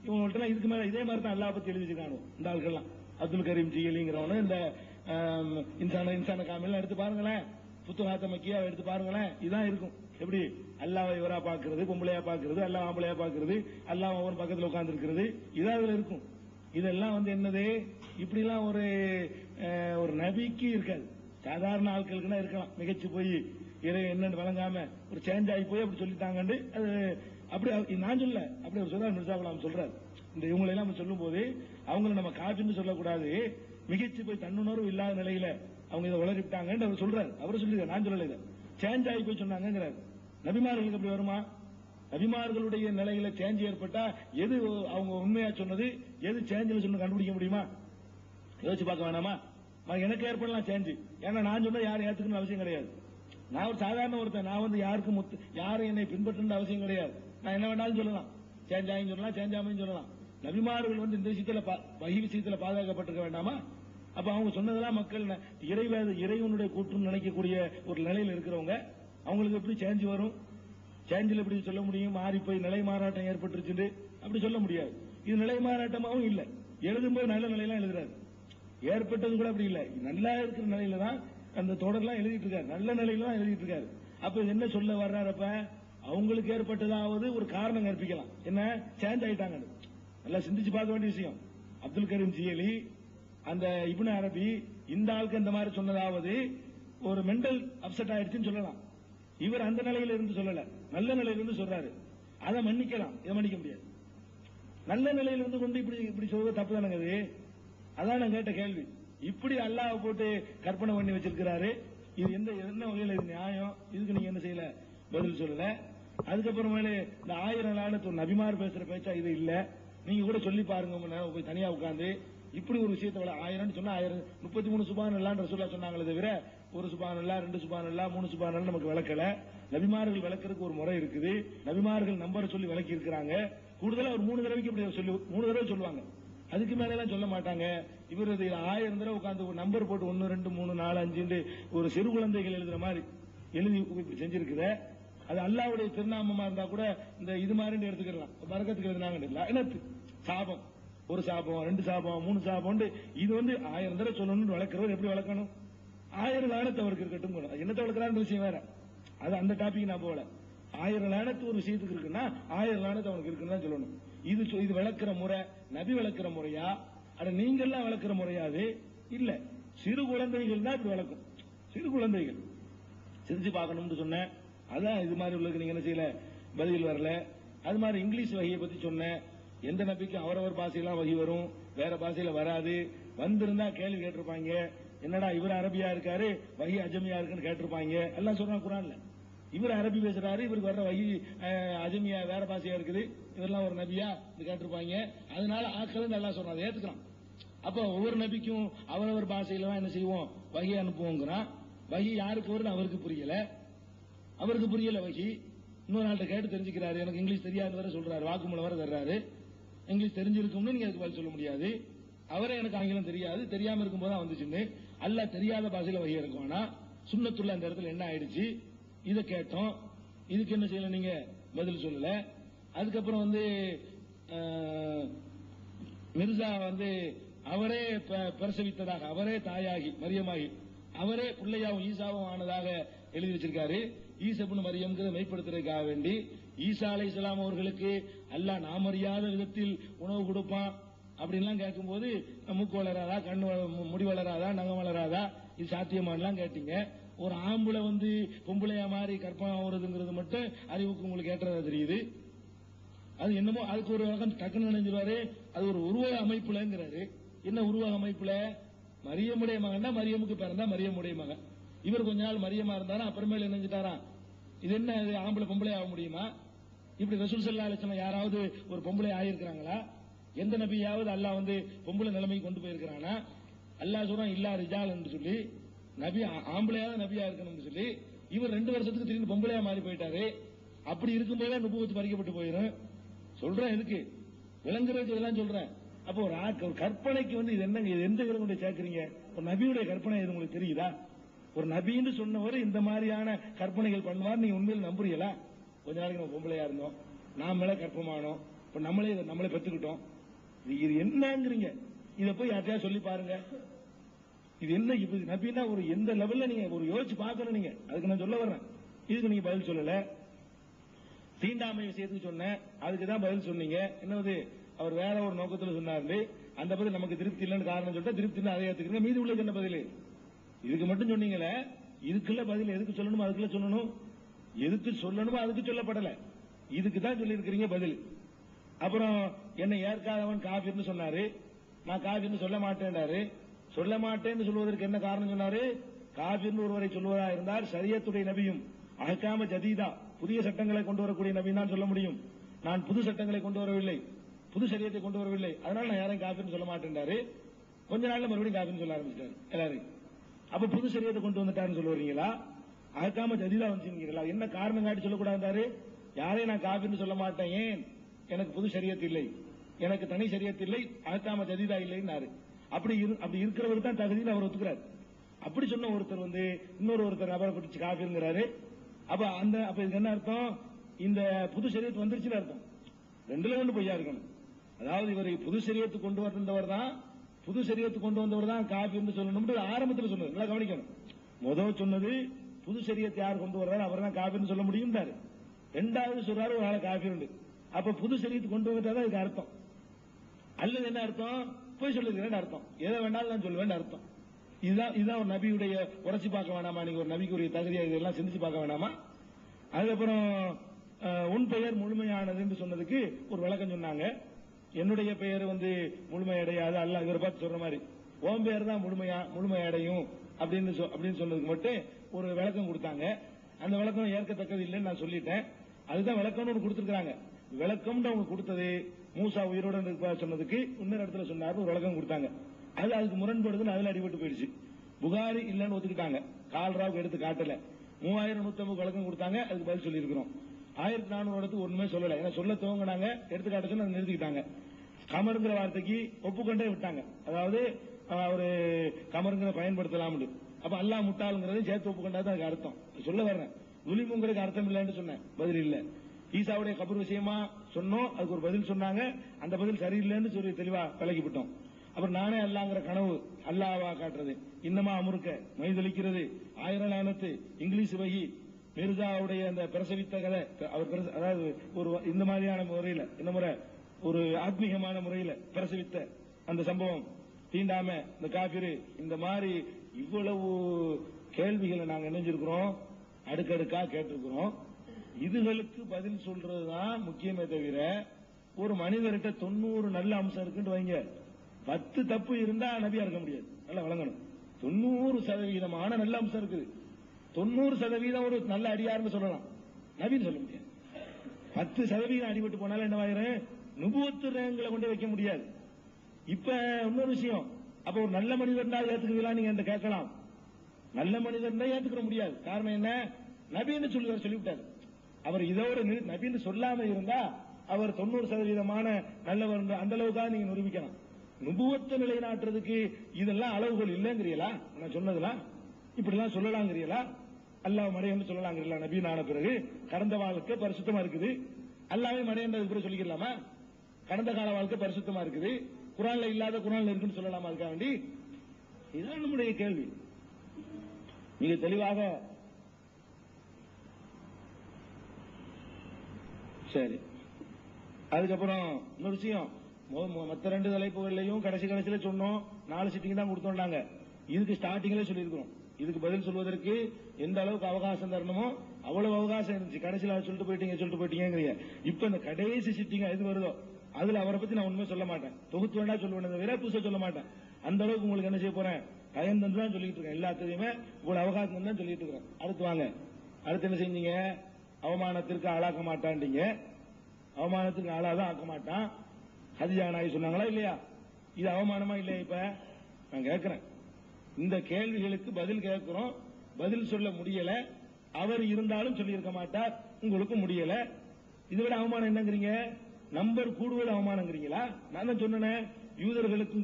இவங்கள்ட்ட இதுக்கு மேல இதே மாதிரி தான் அல்லாஹ் பத்தி எழுதிருக்காங்க. இந்த ஆள்கள்லாம் அப்துல் கரீம் ஜியலிங்கிறவன இந்த இன்சான காமிலாம் எடுத்து பாருங்களேன், புத்துகாத்த மக்கியா எடுத்து பாருங்களேன், இதான் இருக்கும். எப்படி அல்லாஹ் இவரா பாக்குறது, பொம்பளையா பாக்குறது, அல்லாஹ் ஆம்பளையா பாக்குறது, அல்லாஹ் ஒவ்வொரு பக்கத்துல உட்கார்ந்து இருக்கிறது, இதான் இதுல இருக்கும். இதெல்லாம் வந்து என்னது, இப்படிலாம் ஒரு நபிக்கு இருக்காது. சாதாரண ஆட்களுக்குன்னா இருக்கலாம், மிகச்சு போய் என்னன்னு வழங்காம ஒரு சேஞ்ச் ஆகி போய் அப்படி சொல்லிட்டாங்கன்னு அது அப்படி நான் சொல்ல, அப்படி ஒரு சொல்றாரு மிர்சா குலாம் சொல்றாரு. இந்த இவங்களை எல்லாம் சொல்லும் போது அவங்களை நம்ம காஃபின்னு சொல்லக்கூடாது, மிகச்சு போய் தன்னுணர்வு இல்லாத நிலையில அவங்க இதை உளறிவிட்டாங்கன்னு அவர் சொல்றாரு. அவரு சொல்லிருக்காரு, நான் சொல்லல, இதை சேஞ்ச் ஆகி போய் சொன்னாங்கிறாரு. நபிமார்களுக்கு அப்படி வருமா? நபிமார்களுடைய நிலையில சேஞ்ச் ஏற்பட்டா எது அவங்க உண்மையா சொன்னது, எது சேஞ்சில் சொன்ன கண்டுபிடிக்க முடியுமா? யோசிச்சு பார்க்க வேணாமா? எனக்கு ஏற்படலாம் சேஞ்ச், ஏன்னா நான் சொன்னா யாரும் ஏத்துக்கணும் அவசியம் கிடையாது. நான் ஒரு சாதாரண ஒருத்தன், நான் வந்து யாரும் என்னை பின்பற்ற அவசியம் கிடையாது. நான் என்ன வேணாலும் சொல்லலாம், சேஞ்ச் ஆகியும் சொல்லலாம், சேஞ்ச் ஆமையும் சொல்லலாம். நபிமார்கள் வந்து இந்த விஷயத்துல வகி விஷயத்துல பாதுகாக்கப்பட்டிருக்க வேண்டாமா? அப்ப அவங்க சொன்னதெல்லாம் மக்கள் இறைவனுடைய கூற்றுன்னு நினைக்கக்கூடிய ஒரு நிலையில இருக்கிறவங்க, அவங்களுக்கு எப்படி சேஞ்ச் வரும்? சேஞ்சில் எப்படி சொல்ல முடியும்? மாறி போய் நிலை மாறாட்டம் ஏற்பட்டுருச்சு அப்படி சொல்ல முடியாது. இது நிலை மாறாட்டமாகவும் இல்ல, எழுதும்போது நல்ல நிலையெல்லாம் எழுதுறாரு. ஏற்பட்டது கூட அப்படி இல்ல, நல்லா இருக்கிற நிலையில தான் அந்த தொடர்லாம் எழுதிட்டு இருக்காரு, நல்ல நிலையில தான் எழுதிட்டு இருக்காரு. அப்ப என்ன சொல்ல வர்றாரப்ப, அவங்களுக்கு ஏற்பட்டதாவது ஒரு காரணம் கற்பிக்கலாம். என்ன சேஞ்ச் ஆயிட்டாங்க, நல்லா சிந்திச்சு பார்க்க வேண்டிய விஷயம். அப்துல் கரீம் ஜியலி, அந்த இப்னு அரபி, இந்த ஆளுக்கு இந்த மாதிரி சொன்னதாவது ஒரு மென்டல் அப்செட் ஆயிடுச்சுன்னு சொல்லலாம். இவர் அந்த நிலையில இருந்து சொல்லல, நல்ல நிலையில இருந்து சொல்றாரு. அதை மன்னிக்கலாம், இதை மன்னிக்க முடியாது. நல்ல நிலையில இருந்து கொண்டு இப்படி சொல்றது தப்பு தானங்க. அது அதான் நான் கேட்ட கேள்வி. இப்படி அல்லாஹ் போட்டு கற்பனை பண்ணி வச்சிருக்கிறாரு. இது என்ன வகையில் இது நியாயம்? இதுக்கு நீங்க என்ன செய்யல, பதில் சொல்லல. அதுக்கப்புறமேல இந்த 1000 நாள் நபிமார் பேசுற பேச்சா இது இல்ல. நீங்க கூட சொல்லி பாருங்க, போய் தனியா உட்கார்ந்து இப்படி ஒரு விஷயத்தை 1000 சொன்னா 33 சுப்ஹானல்லாஹ் ரசூலுல்லாஹ் சொன்னாங்களே தவிர ஒரு சுப்ஹானல்லாஹ் 2 சுப்ஹானல்லாஹ் 3 சுப்ஹானல்லாஹ் நமக்கு விளக்கல. நபிமார்கள் விளக்குறதுக்கு ஒரு முறை இருக்குது. நபிமார்கள் நம்பரை சொல்லி விளக்கி இருக்கிறாங்க. கூடுதலா ஒரு 3 தடவைக்கு இப்படி சொல்லி 3 தடவை சொல்லுவாங்க. அதுக்கு மேல எல்லாம் சொல்ல மாட்டாங்க. இவர் 1000 தடவை உட்கார்ந்து ஒரு நம்பர் போட்டு 1 2 3 4 5 ஒரு சிறு குழந்தைகள் எழுதுற மாதிரி எழுதி இப்படி செஞ்சிருக்குத. அது அல்லாஹ்வுடைய திருநாமமா இருந்தா கூட இந்த இது மாதிரி எடுத்துக்கலாம். பரக்கத்துக்கு எழுதினாங்க என்னத்து சாபம், ஒரு சாபம் 2 சாபம் 3 சாபம். இது 1000 தடவை சொல்லணும்னு வளர்க்கறது எப்படி வளர்க்கணும்? 1000 லானத்து அவருக்கு இருக்கட்டும். என்னத்தை வளர்க்கறான்னு விஷயம் வேற, அது அந்த டாபிக் நான் போகல. 1000 லானத்து ஒரு விஷயத்துக்கு இருக்குன்னா 1000 லானத்து அவனுக்கு இருக்குன்னு தான் சொல்லணும். இது விளக்குற முறை நபி விளக்குற முறையா, அட நீங்க எல்லாம் விளக்குற முறையாது இல்ல. சிறு குழந்தைகள் தான் இப்படி வளர்க்கும். சிறு குழந்தைகள் சிரிச்சு பார்க்கணும்னு சொன்னேன். அதான் இது மாதிரி உள்ளது நீங்க என்ன செய்யல, பதில் வரல. அது மாதிரி இங்கிலீஷ் வகையை பத்தி சொன்னேன். எந்த நபிக்கும் அவரவர் பாஷையெல்லாம் வகி வரும், வேற பாஷையில வராது. வந்திருந்தா கேள்வி கேட்டிருப்பாங்க, என்னடா இவர் அரபியா இருக்காரு வகி அஜமியா இருக்குன்னு கேட்டிருப்பாங்க. எல்லாம் சொல்றாங்க குர்ஆன்ல. இவர் அரபி பேசுறாரு, இவருக்கு வர்ற வகி அஜமியா வேற பாஷையா இருக்குது, இவரெல்லாம் ஒரு நபியா கேட்டிருப்பாங்க. அதனால ஆக்கள் நல்லா சொல்றாங்க, ஏத்துக்கிறான். அப்ப ஒவ்வொரு நபிக்கும் அவரவர் பாஷையில தான் என்ன செய்வோம், வகி அனுப்புவோங்கிறான். வகி யாருக்கு வருது அவருக்கு புரியல, அவருக்கு புரியல வகி. இன்னொரு நாள்கிட்ட கேட்டு தெரிஞ்சுக்கிறாரு, எனக்கு இங்கிலீஷ் தெரியாது வர சொல்றாரு, வாக்குமூலம் வர தர்றாரு. இங்கிலீஷ் தெரிஞ்சிருக்கும்னு நீங்க அதுக்கு பதில் சொல்ல முடியாது. அவரே எனக்கு ஆங்கிலம் தெரியாது, தெரியாம இருக்கும் போது வந்துச்சுன்னு அல்லாஹ் தெரியாத பாஷையில வகி இருக்குவானா? சுன்னத்துள்ள அந்த இடத்துல என்ன ஆயிடுச்சு, இதை கேட்டோம். இதுக்கு என்ன செய்யல, நீங்க பதில் சொல்லல. அதுக்கப்புறம் மிர்சா அவரே பிரசவித்ததாக, அவரே தாயாகி மரியமாகி அவரே பிள்ளையாவும் ஈசாவும் ஆனதாக எழுதி வச்சிருக்காரு. ஈசப்னு மரியம்ங்கிறத மெய்ப்படுத்துறதுக்காக வேண்டி ஈசா அலைஹிஸ்ஸலாம் அவர்களுக்கு அல்லாஹ் நாம் அறியாத விதத்தில் உணவு கொடுப்பான் அப்படின்லாம் கேட்கும்போது மூக்கு வளராதா, கண்ணு முடி வளராதா, நகம் வளராதா, இது சாத்தியமானலாம் கேட்டீங்க. ஒரு ஆம்பளை பொம்பளையா மாதிரி கற்பனை ஆகுறதுங்கிறது மட்டும் அறிவுக்கு உங்களுக்கு ஏற்றதா தெரியுது. அது என்னமோ அதுக்கு ஒரு வகம் டக்குன்னு நினைஞ்சிருவாரு, அது ஒரு உருவக அமைப்புலங்கிறாரு. என்ன உருவக அமைப்புல? மரியமுடைய மகன் தான் மரியமுக்கு பிறந்தா மரியமுடைய மகன். இவர் கொஞ்ச நாள் மரியமா இருந்தாரா, அப்புறமேல நினைஞ்சிட்டாரா. இது என்ன, இது ஆம்பளை பொம்பளை ஆக முடியுமா? இப்படி ரசூல் ஸல்லல்லாஹு அலைஹி வஸல்லம் யாராவது ஒரு பொம்பளை ஆயிருக்கிறாங்களா? எந்த நபியாவது அல்லாஹ் பொம்பளை நிலைமைக்கு கொண்டு போயிருக்கிறானா? அல்லாஹ் சொல்றான் இல்லா ரிஜால் என்று சொல்லி, நபி ஆம்பளையாவது நபியா இருக்கணும்னு சொல்லி, இவர் 2 வருஷத்துக்கு திடீர்னு பொம்பளையா மாறி போயிட்டாரு. அப்படி இருக்கும்போதே நுபுவத்து பறிக்கப்பட்டு போயிடும். சொல்றேன் இதுக்கு விளங்குறதுக்கு இதெல்லாம் சொல்றேன். அப்போ ஒரு கற்பனைக்கு இது என்னங்க, இது எந்த விதம் கொண்டு சேர்க்கிறீங்க? ஒரு நபியுடைய கற்பனை இது உங்களுக்கு தெரியுதா? ஒரு நபின்னு சொன்னவர் இந்த மாதிரியான கற்பனைகள் பண்ணுவார் நீங்க உண்மையில் நம்புறீங்களா? கொஞ்ச நாளைக்கு நம்ம பொம்பளையா இருந்தோம், நாமளே கற்பமானோம், இப்ப நம்மளே பெற்றுக்கிட்டோம். இது என்னங்கிறீங்க? இதை போய் யார்ட்டையா சொல்லி பாருங்க. இது என்ன இப்ப நபின்னா ஒரு எந்த லெவல்ல நீங்க ஒரு யோசிச்சு பார்க்கணும். நீங்க அதுக்கு நான் சொல்ல வர்றேன். இதுக்கு நீங்க பதில் சொல்லல. தீண்டாமை விஷயத்துக்கு சொன்னேன், அதுக்கு தான் பதில் சொன்னீங்க. என்னது, அவர் வேற ஒரு நோக்கத்தில் சொன்னாரு, அந்த பதில் நமக்கு திருப்தி இல்லைன்னு காரணம் சொல்லிட்டு திருப்தி இல்லை அதை ஏத்துக்கிறீங்க. மீதி உள்ளது என்ன பதில்? இதுக்கு மட்டும் சொன்னீங்களே, இதுக்குள்ள பதில் எதுக்கு சொல்லணுமோ அதுக்குள்ள சொல்லணும், எதுக்கு சொல்லணுமோ அதுக்கு சொல்லப்படல. இதுக்கு தான் சொல்லி இருக்கிறீங்க பதில். அப்புறம் என்ன ஏற்காதவன் காபிர்னு சொன்னாரு, நான் காபிர்னு சொல்ல மாட்டேன்டாரு. சொல்ல மாட்டேன்னு சொல்வதற்கு என்ன காரணம் சொன்னாரு? காபிர்னு ஒருவரை சொல்வதா இருந்தால் ஷரியத்துடைய நபியும் அஹ்காம ஜதீதா புதிய சட்டங்களை கொண்டு வரக்கூடிய நபி தான் சொல்ல முடியும். நான் புது சட்டங்களை கொண்டு வரவில்லை, புது சரியத்தை கொண்டு வரவில்லை, அதனால நான் யாரையும் காபிர்னு சொல்ல மாட்டேன்டாரு. கொஞ்ச நாள்ல மறுபடியும் காபிர்னு சொல்ல ஆரம்பிச்சிட்டாரு எல்லாரும். அப்ப புது சரியத்தை கொண்டு வந்துட்டாருன்னு சொல்லுவீங்களா? அஹ்காம ஜதீதா வந்துச்சுங்களா? என்ன காரணம் காட்டி சொல்லக்கூடாது? யாரையும் நான் காபிர்னு சொல்ல மாட்டேன். ஏன்? எனக்கு புது சரியத்து இல்லை, எனக்கு தனி சரியத்து இல்லை, அஹ்காம ஜதீதா இல்லைன்னாரு. அப்படி இருக்கிறவர் தான் தகுதின்னு அவர் ஒத்துக்கிறார். அப்படி சொன்ன ஒருத்தர் இன்னொருத்தர் நபரை பிடிச்சு காபிர்ங்கிறாரு. அப்ப இதுக்கு என்ன அர்த்தம்? இந்த புது சரியத்து வந்துருச்சுன்னு அர்த்தம். 2ல 1 பொய்யா இருக்கணும். அதாவது இவர் புது சரியத்து கொண்டு வந்தவர் தான், புது சரியத்து கொண்டு வந்தவர் தான் காபிர்னு சொல்லணும். ஆரம்பத்தில் சொன்னது நல்லா கவனிக்கணும். முதல் சொன்னது புது சரியத்தை யார் கொண்டு வர்றாரு அவர் தான் காபிர்னு சொல்ல முடியும். ரெண்டாவது சொல்றாரு ஒரு ஆளை காஃபிர் உண்டு. அப்ப புது சரியத்து கொண்டு வந்துட்டாதான் இதுக்கு அர்த்தம். அல்லது என்ன அர்த்தம்? போய் சொல்லுகிறேன்னு அர்த்தம். எதை வேணாலும் நான் சொல்லுவேன் அர்த்தம். இதுதான் ஒரு நபியுடைய உரைச்சி பார்க்க வேணாமா? நீங்க ஒரு நபிக்குரிய தகுதியா இதெல்லாம் சிந்திச்சு பார்க்க வேணாமா? அதுக்கப்புறம் உன் பெயர் முழுமையானது என்று சொன்னதுக்கு ஒரு விளக்கம் சொன்னாங்க. என்னுடைய பெயர் முழுமையடையாது, அல்லாஹ் இவரை பார்த்து சொல்ற மாதிரி உன் பெயர் தான் முழுமையடையும் அப்படின்னு சொன்னதுக்கு மட்டும் ஒரு விளக்கம் கொடுத்தாங்க. அந்த விளக்கம் ஏற்கத்தக்கது இல்லைன்னு நான் சொல்லிட்டேன். அதுதான் விளக்கம்னு கொடுத்திருக்காங்க. விளக்கம் அவங்க கொடுத்தது மூசா உயிரோட சொன்னதுக்கு இன்னொரு இடத்துல சொன்னாரு ஒரு விளக்கம் கொடுத்தாங்க. அதுக்கு முரண்படுதுன்னு அதுல அடிபட்டு போயிடுச்சு. புகாரி இல்லன்னு ஒத்துக்கிட்டாங்க, கால்ராவுக்கு எடுத்து காட்டல. 3150 விளக்கம் கொடுத்தாங்க, அதுக்கு பதில் சொல்லி இருக்கிறோம். 1400 இடத்துக்கு ஒண்ணுமே சொல்லல. ஏன்னா சொல்ல துவங்கினாங்க, எடுத்து காட்ட சொன்னா நிறுத்திக்கிட்டாங்க. கமருங்கிற வார்த்தைக்கு ஒப்புக்கொண்டே விட்டாங்க. அதாவது அவரு கமருங்கிற பயன்படுத்தலாம். அப்ப அல்லாஹ் முட்டாளுங்கிறது சேர்த்து ஒப்புக்கொண்டாது அதுக்கு அர்த்தம். சொல்ல வர்றேன், துலிமுங்கிறதுக்கு அர்த்தம் இல்லைன்னு சொன்னேன், பதில் இல்ல. ஈசாவுடைய கபர் விஷயமா சொன்னோம், அதுக்கு ஒரு பதில் சொன்னாங்க, அந்த பதில் சரியில்லைன்னு சொல்லி தெளிவா விலகிவிட்டோம். அப்புறம் நானே அல்லாங்கிற கனவு அல்லாவா காட்டுறது, இன்னமா அமுறுக்க மைதளிக்கிறது, 1000 லானத்து, இங்கிலீஷ் வகி, மிர்சாவுடைய அந்த பிரசவித்த கதை, அவர் அதாவது ஒரு இந்த மாதிரியான முறையில, இந்த முறை ஒரு ஆத்மீகமான முறையில பிரசவித்த அந்த சம்பவம், தீண்டாம இந்த காபிரு, இந்த மாதிரி இவ்வளவு கேள்விகளை நாங்க இணைஞ்சிருக்கிறோம், அடுக்கடுக்கா கேட்டிருக்கிறோம். இதுகளுக்கு பதில் சொல்றதுதான் முக்கியமே தவிர, ஒரு மனிதர்கிட்ட 90 நல்ல அம்சம் இருக்குன்னு வைங்க, 10 தப்பு இருந்தா நபியா இருக்க முடியாது. நல்லா வழங்கணும். 90% நல்ல அம்சம் இருக்குது, 90% ஒரு நல்ல அடியார்னு சொல்லலாம், நபின்னு சொல்ல முடியாது. 10% அடிபட்டு போனாலும் என்னவாயிரு, நுபுவத்து ரேங்களை கொண்டு வைக்க முடியாது. இப்ப இன்னொரு விஷயம், அப்ப ஒரு நல்ல மனிதர் தான் ஏத்துக்குவீங்களா நீங்க என்கிட்ட கேட்கலாம். நல்ல மனிதர் தான் ஏத்துக்க முடியாது. காரணம் என்ன? நபின்னு சொல்லிவிட்டாரு. அவர் இதோட நபின்னு சொல்லாம இருந்தா அவர் 90% நல்லவர் அந்த அளவுக்காக நீங்க நிரூபிக்கலாம். நுபுவத்தை நிலைநாட்டுறதுக்கு இதெல்லாம் அளவுகள் இல்லைங்கிறீங்களா? நான் சொன்னதுலாம் இப்படிலாம் சொல்லலாங்கிறீங்களா? அல்லாஹ் மறையன்னு சொல்லலாங்கிறீங்களா? நபி ஆன பிறகு கடந்த வாழ்க்கை பரிசுத்தமா இருக்குது, அல்லாவே மறையன்றது கூட சொல்லிக்கலாமா? கடந்த கால வாழ்க்கை பரிசுத்தமா இருக்குது, குரான்ல இல்லாத குரான்ல இருக்குன்னு சொல்லலாமா? அதுக்காக வேண்டி இதுதான் நம்முடைய கேள்வி. மிக தெளிவாக சரி. அதுக்கப்புறம் இன்னொரு விஷயம், மற்ற 2 தலைப்புகள்லையும் கடைசியில சொன்னோம், 4 சிட்டிங் தான் கொடுத்தோம்னாங்க. இதுக்கு ஸ்டார்டிங்ல சொல்லியிருக்கிறோம், இதுக்கு பதில் சொல்வதற்கு எந்த அளவுக்கு அவகாசம் தரணுமோ அவ்வளவு அவகாசம் இருந்துச்சு. கடைசியில் சொல்லிட்டு போயிட்டீங்க. இப்ப இந்த கடைசி சிட்டிங் எது வருதோ அதுல அவரை பத்தி நான் உண்மை சொல்ல மாட்டேன், தொகுத்து வேணா சொல்லுவேன், தவிர புதுசா சொல்ல மாட்டேன். அந்த அளவுக்கு உங்களுக்கு என்ன செய்ய போறேன், பயன் தந்து தான் சொல்லிட்டு இருக்கேன். எல்லாத்தையுமே இவ்வளவு அவகாசம் தான் சொல்லிட்டு இருக்கேன். அடுத்து வாங்க, அடுத்து என்ன செஞ்சீங்க? அவமானத்திற்கு ஆளாக்க மாட்டான்டீங்க. அவமானத்துக்கு ஆளாதான் ஆக்க மாட்டான். ஹதிஜா நாயகி சொன்னாங்களா இல்லையா? இது அவமானமா இல்லையா? இப்ப நான் கேட்கிறேன், இந்த கேள்விகளுக்கு பதில் கேட்கிறோம், பதில் சொல்ல முடியல. அவர் இருந்தாலும் சொல்லி இருக்க மாட்டார், உங்களுக்கு முடியல. இதை விட அவமானம் என்னங்கிறீங்க? நம்பர் கூடுவது அவமானங்கிறீங்களா? நான் தான் சொன்னேன், யூதர்களுக்கும்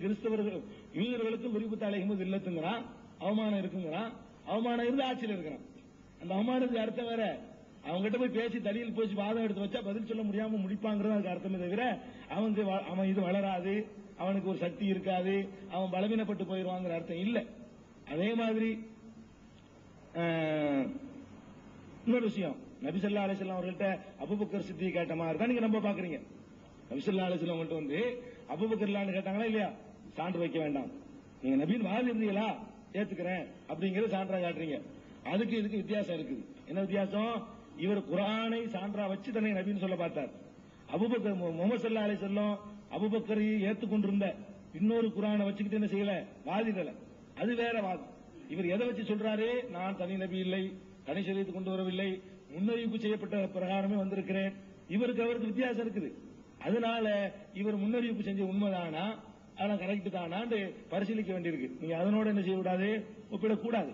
யூதர்களுக்கும் விருப்பத்தை அழைக்கும்போது இல்லத்துங்கிறான், அவமானம் இருக்குங்கிறான். அவமானம் இருந்து ஆட்சியில் இருக்கிறான். அந்த அவமானத்துக்கு அர்த்தம் வேற. அவங்ககிட்ட போய் பேசி தடியில் போய் வாதம் எடுத்து வச்சா பதில் சொல்ல முடியாம முடிப்பாங்கிறது அதுக்கு அர்த்தமே தவிர, அவன் இது வளராது, அவனுக்கு ஒரு சக்தி இருக்காது, அவன் பலவீனப்பட்டு போயிடுவாங்கிற அர்த்தம் இல்ல. அதே மாதிரி இன்னொரு விஷயம், நபி ஸல்லல்லாஹு அலைஹி வஸல்லம் அவர்கள்ட்ட அபூபக்கர் சித்திக் கேட்ட மாதிரி தான் நீங்க நம்ப பாக்குறீங்க. நபி ஸல்லல்லாஹு அலைஹி வஸல்லம் அவங்கள்ட்ட அபூபக்கர்லான்னு கேட்டாங்களா இல்லையா? சான்று வைக்க வேண்டாம், நீங்க நபியின் வாதி இருந்தீங்களா, ஏத்துக்கிறேன் அப்படிங்கறது சான்றா காட்டுறீங்க. அதுக்கு இதுக்கு வித்தியாசம் இருக்குது. என்ன வித்தியாசம்? இவர் குர்ஆனை சான்றா வச்சு தன்னை நபின்னு சொல்ல பார்த்தார். அபூபக்கர் முஹம்மது ஸல்லல்லாஹு அலைஹி வஸல்லம் அபூபக்கரை ஏத்துக்கொண்டிருந்த இன்னொரு குர்ஆனை வச்சுக்கிட்டு என்ன செய்யல, வாதிடல. அது வேற வாதம். இவர் எதை வச்சு சொல்றாரு? நான் தனி நபி இல்லை, தனி ஷரீஅத் கொண்டு வரவில்லை, முன்னறிவிப்பு செய்யப்பட்ட பிரகாரமே வந்திருக்கிறேன். இவருக்கு அவருக்கு வித்தியாசம் இருக்குது. அதனால இவர் முன்னறிவிப்பு செஞ்ச உண்மைதானா, அதெல்லாம் கரெக்ட் தானான்னு பரிசீலிக்க வேண்டியிருக்கு. நீங்க அதனோட என்ன செய்யக்கூடாது, ஒப்பிடக்கூடாது.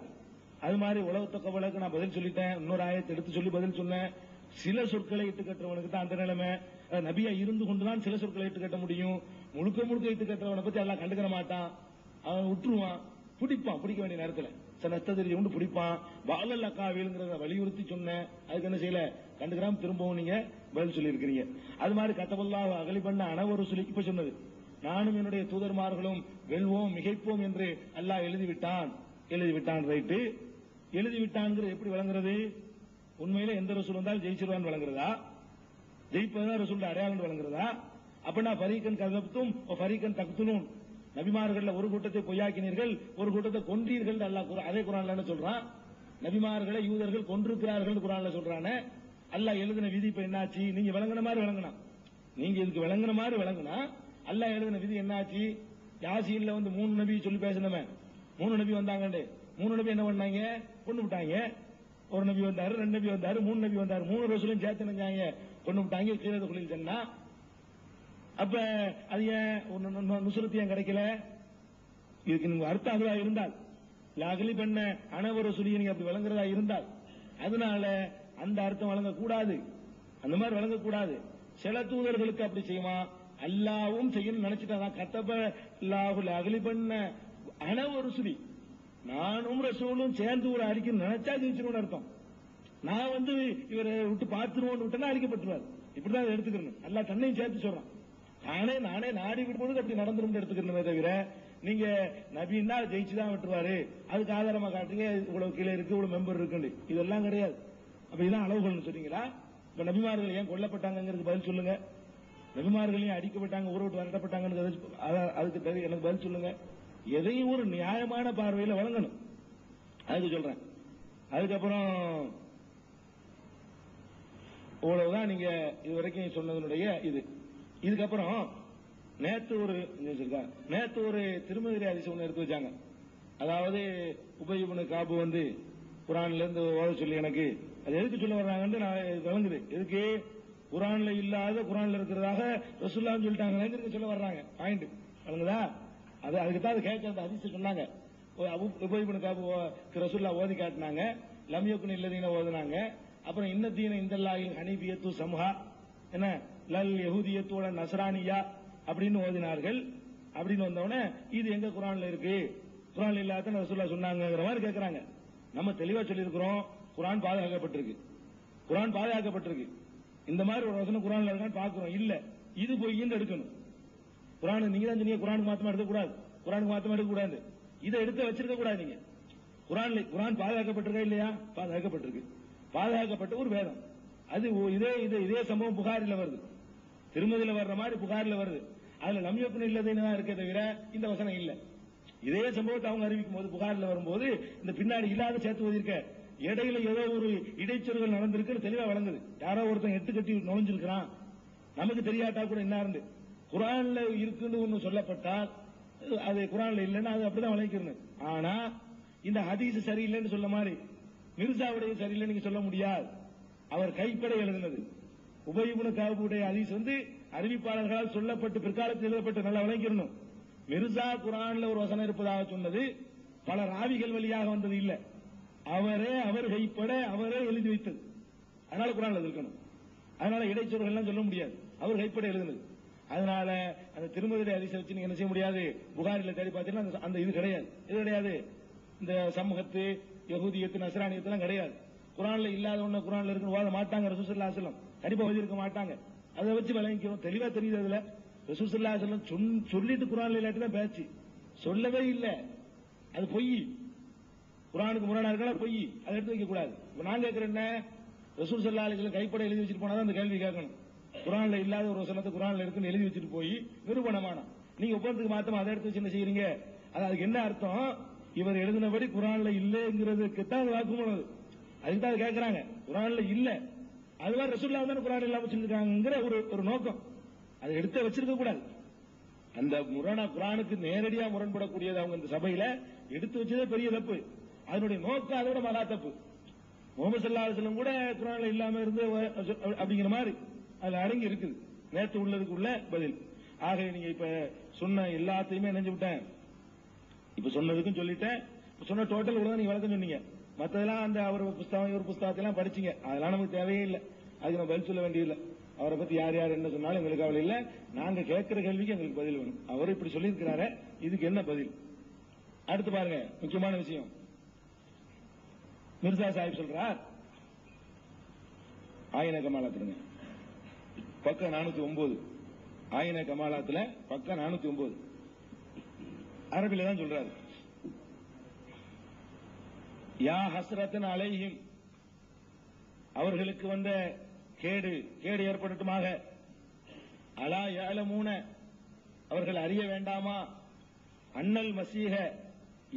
அது மாதிரி உலகத்த கவலைக்கு நான் பதில் சொல்லிட்டேன், இன்னொரு ஆயத்தை எடுத்து சொல்லி பதில் சொன்னேன். சில சொற்களை இட்டு கட்டுறவனுக்கு தான் அந்த நிலைமை. நபியா இருந்து கொண்டுதான் சில சொற்களை இட்டு கட்ட முடியும். முழுக்க இட்டு கட்டுறவனை பத்தி எல்லாம் கண்டுக்கிற மாட்டான், அவன் விட்டுருவான், பிடிப்பான், பிடிக்க வேண்டிய நேரத்தில் நஷ்டத்தெரிஞ்சு கொண்டு பிடிப்பான். வாழல் அக்காவில்ங்கிறத வலியுறுத்தி சொன்னேன், அதுக்கு என்ன செய்யல, கண்டுக்கிறாம திரும்பவும் நீங்க பதில் சொல்லி இருக்கிறீங்க. அது மாதிரி கத்தபல்லாஹ் அகலி பண்ண அனவரு சொல்லி இப்ப சொன்னது, நானும் என்னுடைய தூதர்மார்களும் வெல்வோம் மிகைப்போம் என்று அல்லாஹ் எழுதிவிட்டான். ரைட்டு, எழுதிவிட்டான் எப்படி விளங்குறது? உண்மையில எந்த ரசூல் வந்தாலும் ஜெயிச்சிருவான்னு வழங்குறதா, ஜெயிப்பதுதான் ரசூல் அடையாளம் வழங்குறதா? அப்படின்னா ஃபரீகன் கஸப்தும் ஃபரீகன் தக்துலூன், நபிமார்கள்ல ஒரு கூட்டத்தை பொய்யாக்கினீர்கள், ஒரு கூட்டத்தை கொன்றீர்கள். அல்லாஹ் அதே குர்ஆன்ல என்ன சொல்றான்? நபிமார்களை யூதர்கள் கொன்றிருக்கிறார்கள் குர்ஆன்ல சொல்றானே. அல்லாஹ் எழுதின விதி இப்ப என்னாச்சு? நீங்க விளங்குன மாதிரி விளங்குனா, நீங்க இதுக்கு விளங்குன மாதிரி விளங்குனா, அல்லாஹ் எழுதின விதி என்னாச்சு? யாசீன்ல வந்து 3 நபி சொல்லி பேசினமே, 3 நபி வந்தாங்க, 3 நபி என்ன பண்ணாங்க? கொண்டு விட்டாங்க. ஒரு நபி வந்தாரு, 2 நபி வந்தாரு, 3 நபி வந்தாரு, 3 ரசூலும் சேர்த்து நினைஞ்சாங்க, கொண்டு விட்டாங்க. கீழே குளில் சொன்னா அப்ப அது ஏன் நுசுரத்து ஏன் கிடைக்கல? இதுக்கு நீங்க அர்த்தம் அதுவா இருந்தால், அகலி பண்ண அனவர சொல்லி நீங்க அப்படி வழங்குறதா இருந்தால், அதனால அந்த அர்த்தம் வழங்கக்கூடாது, அந்த மாதிரி வழங்கக்கூடாது. சில தூதர்களுக்கு அப்படி செய்யுமா, அல்லாவும் செய்யணும்னு நினைச்சிட்டாங்க. கத்தப அல்லாஹுல் அகலி பண்ண அனவர சொல்லி, நானும் ரசூலும் சேர்ந்து ஒரு அறிக்கை நினைச்சா ஜெயிச்சிருவோம்னு அர்த்தம். நான் வந்து இவரை விட்டு பார்த்துருவோம்னு விட்டா அழிக்கப்பட்டுருவார். இப்படிதான் எடுத்துக்கணும். அல்லாஹ் தன்னையும் சேர்த்து சொல்றான். நானே நாடி விடும்போது அப்படி நடந்துரும் எடுத்துக்கணுமே தவிர, நீங்க நபின்னா ஜெயிச்சுதான் விட்டுருவாரு, அதுக்கு ஆதாரமா காட்டுங்க, இவ்வளவு கீழே இருக்கு, இவ்வளவு மெம்பர் இருக்கு, இதெல்லாம் கிடையாது. அப்ப இதான் அளவுகள்னு சொன்னீங்களா? இப்ப நபிமார்கள் ஏன் கொல்லப்பட்டாங்கிறது பதில் சொல்லுங்க. நபிமார்களையும் அடிக்கப்பட்டாங்க, ஊரை விட்டு வரட்டப்பட்டாங்கன்னு அதுக்கு எனக்கு பதில் சொல்லுங்க. எதையும் ஒரு நியாயமான பார்வையில் வழங்கணும், அதுக்கு சொல்றேன். அதுக்கப்புறம் இவ்வளவுதான் நீங்க இதுவரைக்கும் சொன்னதனுடைய இது. இதுக்கப்புறம் நேத்து ஒரு திருமதி ஹதீஸ் ஒன்று எடுத்து வச்சாங்க. அதாவது உபய் இப்னு காபு வந்து குர்ஆன்ல இருந்து ஓத சொல்லி, எனக்கு அது எதுக்கு சொல்ல வர்றாங்கன்னு நான் விளங்குது. எதுக்கு? குர்ஆன்ல இல்லாத குர்ஆன்ல இருக்கிறதாக ரசூலுல்லாஹ் சொல்லிட்டாங்க சொல்ல வர்றாங்க. பாயிண்ட் விளங்குதா? அதுக்கு தான் அது கேட்கறது. ஹதீஸ் சொன்னாங்க, உபய் இப்னு காபு ரசூலுல்லாஹ் ஓதி காட்டினாங்க, லம் யகுன் இல்லதீன ஓதுனாங்க. அப்புறம் இன்னதீன இந்தல்லாஹில் ஹனீஃபியத்து சம்ஹா, என்ன லல் யஹூதியத்தோட நஸ்ரானியா அப்படின்னு ஓதினார்கள். அப்படின்னு வந்தவொடனே இது எங்க குர்ஆன்ல இருக்கு? குர்ஆன்ல இல்லாத ரசூலுல்லாஹ் சொன்னாங்கங்கிற மாதிரி கேட்கறாங்க. நம்ம தெளிவா சொல்லியிருக்கிறோம், குர்ஆன் பாதுகாக்கப்பட்டிருக்கு, குர்ஆன் பாதுகாக்கப்பட்டிருக்கு. இந்த மாதிரி ஒரு வசனம் குர்ஆன்ல இருக்கான்னு பாக்குறோம், இல்ல, இது பொய்ன்னு எடுக்கணும். குர்ஆன் நீங்க தான் சொன்னீங்க, குர்ஆனுக்கு மாத்தமா எடுக்கக்கூடாது, குர்ஆனுக்கு மாத்தமா எடுக்கக்கூடாது, இதை எடுத்து வச்சிருக்க கூடாது. நீங்க குர்ஆன் பாதுகாக்கப்பட்டிருக்கா இல்லையா? பாதுகாக்கப்பட்டிருக்கு. பாதுகாக்கப்பட்ட ஒரு வேதம் அது. இதே சம்பவம் புகாரில வருது, திருமதியில வர்ற மாதிரி புகாரில வருது. அதுல லம் யகுன் இல்லதீனா இருக்கே தவிர இந்த வசனம் இல்ல. இதே சம்பவத்தை அவங்க அறிவிக்கும் போது புகாரில் வரும்போது இந்த பின்னாடி இல்லாத சேர்த்து ஓதிருக்க, இடையில ஏதோ ஒரு இடைச்சொல்கள் நடந்திருக்கு தெளிவா வழங்குது. யாரோ ஒருத்தன் எட்டு கட்டி நுழைஞ்சிருக்கிறான், நமக்கு தெரியாட்டா கூட என்ன இருந்து குர்ஆன்ல இருக்குன்னு ஒண்ணு சொல்லப்பட்டால் அது குர்ஆன்ல இல்லைன்னா அது அப்படிதான் வழங்கிக்கணும். ஆனா இந்த ஹதீஸ் சரியில்லைன்னு சொல்ல மாதிரி மிர்சாவுடைய சரியில்லை நீங்க சொல்ல முடியாது. அவர் கைப்பட எழுதினது உபய் இப்னு காபுடைய ஹதீஸ் வந்து அறிவிப்பாளர்களால் சொல்லப்பட்டு பிற்காலத்தில் எழுதப்பட்டு நல்லா வழங்கிக்கணும். மிர்சா குர்ஆன்ல ஒரு வசனம் இருப்பதாக சொன்னது பல ராவிகள் வழியாக வந்தது இல்ல, அவர் கைப்பட அவரே எழுதி வைத்தது. அதனால குர்ஆன்ல இருக்கணும். அதனால இடைச்சொல்கள் எல்லாம் சொல்ல முடியாது, அவர் கைப்பட எழுதினது. அதனால அந்த திருமதி ஹதீஸை வச்சு நீங்க என்ன செய்ய முடியாது. புகாரில தேடி பார்த்தீங்கன்னா அந்த இது கிடையாது. இது கிடையாது, இந்த சமூகத்து யஹூதியத்து நஸ்ரானியத்தெல்லாம் கிடையாது. குர்ஆன்ல இல்லாத ஒண்ணு குர்ஆன்ல இருக்குன்னு ஓத மாட்டாங்க. ரசூல் ஸல்லல்லாஹு அலைஹி வஸல்லம் கண்டிப்பா ஓதிருக்க மாட்டாங்க. அதை வச்சு விளங்கிக்கிறோம், தெளிவா தெரியுது. அதுல ரசூல் ஸல்லல்லாஹு அலைஹி வஸல்லம் சொல்லிட்டு குர்ஆன்ல இல்லாட்டி தான் பேச்சு, சொல்லவே இல்லை, அது பொய். குர்ஆனுக்கு முரணா இருக்கலாம், பொய், அதை எடுத்து வைக்க கூடாது. நான் கேட்கிறேன் என்ன, ரசூல் ஸல்லல்லாஹு அலைஹி வஸல்லம் கைப்பட எழுதி வச்சுட்டு போனாதான் அந்த கேள்வி கேட்கணும். குர்ஆன்ல இல்லாத ஒரு வசனத்தை குர்ஆன்ல இருக்குன்னு எழுதி வச்சுட்டு போய் நிரூபணமான நீங்க ஒவ்வொருத்துக்கு மாத்தமா அதை எடுத்து வச்சு என்ன செய்யறீங்க? அதுக்கு என்ன அர்த்தம்? இவர் எழுதினபடி குர்ஆன்ல இல்லைங்கிறதுக்கு தான் வாக்குமூலம். அதுக்கு தான் கேட்கறாங்க. குர்ஆன்ல இல்ல, அதுவா ரசூலுல்லாஹ் தான் குர்ஆன் இல்லாம சொல்லிருக்காங்கிற ஒரு நோக்கம். அதை எடுத்து வச்சிருக்க கூடாது. அந்த குர்ஆனுக்கு நேரடியா முரண்படக்கூடியது அவங்க இந்த சபையில எடுத்து வச்சதே பெரிய தப்பு. அதனுடைய நோக்கம் அதோட மகா தப்பு. முஹம்மது ஸல்லல்லாஹு அலைஹி வஸல்லம் கூட குர்ஆன்ல இல்லாம இருந்து அப்படிங்கிற மாதிரி அதுல அடங்கி இருக்குது. நேற்று உள்ளதுக்கு உள்ள பதில். ஆக நீங்க இப்ப சொன்ன எல்லாத்தையுமே நினைஞ்சு விட்டேன். இப்ப சொன்னதுக்கும் சொல்லிட்டேன். சொன்ன டோட்டல் கூட நீங்க வழக்கம் சொன்னீங்க. மத்ததெல்லாம் அந்த அவர் புஸ்தகம் இவர் புஸ்தகத்தெல்லாம் படிச்சீங்க, அதெல்லாம் நமக்கு தேவையே இல்லை. அதுக்கு நம்ம பதில் சொல்ல வேண்டியதில்லை. அவரை பத்தி யார் யார் என்ன சொன்னாலும் எங்களுக்கு அவளை இல்லை. நாங்க கேட்கிற கேள்விக்கு எங்களுக்கு பதில் வேணும். அவர் இப்படி சொல்லியிருக்கிறாரு, இதுக்கு என்ன பதில்? அடுத்து பாருங்க, முக்கியமான விஷயம். மிர்சா சாஹிப் சொல்றார், ஆயின கமாலாத்துங்க பக்கம் 409, ஆயின கமாலாத்துல பக்கம் 409 அரபில தான் சொல்றாரு. யா ஹஸ்ரத்தன் அலைஹிம் அவர்களுக்கு வந்த கேடு ஏற்படட்டுமாக. அலா யஅலமூன, அவர்கள் அறிய வேண்டாமா, அன்னல் மசீஹ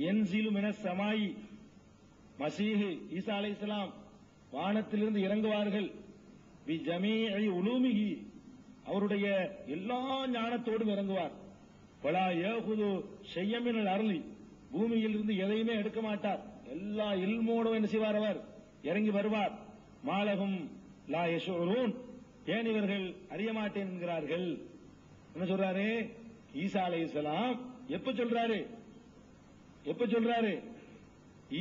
யன்சிலு மினஸ் ஸமாயி, மசீஹ் ஈசா அலைஹிஸ்ஸலாம் வானத்திலிருந்து இறங்குவார்கள். பி ஜமீஇ உலூமிஹி, அவருடைய எல்லா ஞானத்தோடும் இறங்குவார். வலா யஅகுது ஷையன் மினல் அர்லி, பூமியில் இருந்து எதையுமே எடுக்க மாட்டார். எல்லா இல்மோடும் என்ன செய்வார், அவர் இறங்கி வருவார். மாலகும் லா யஷ்உரூன், ஏன் இவர்கள் அறிய மாட்டேன் என்கிறார்கள். என்ன சொல்றாரு ஈசா அலைஹிஸ்ஸலாம்? எப்ப சொல்றாரு?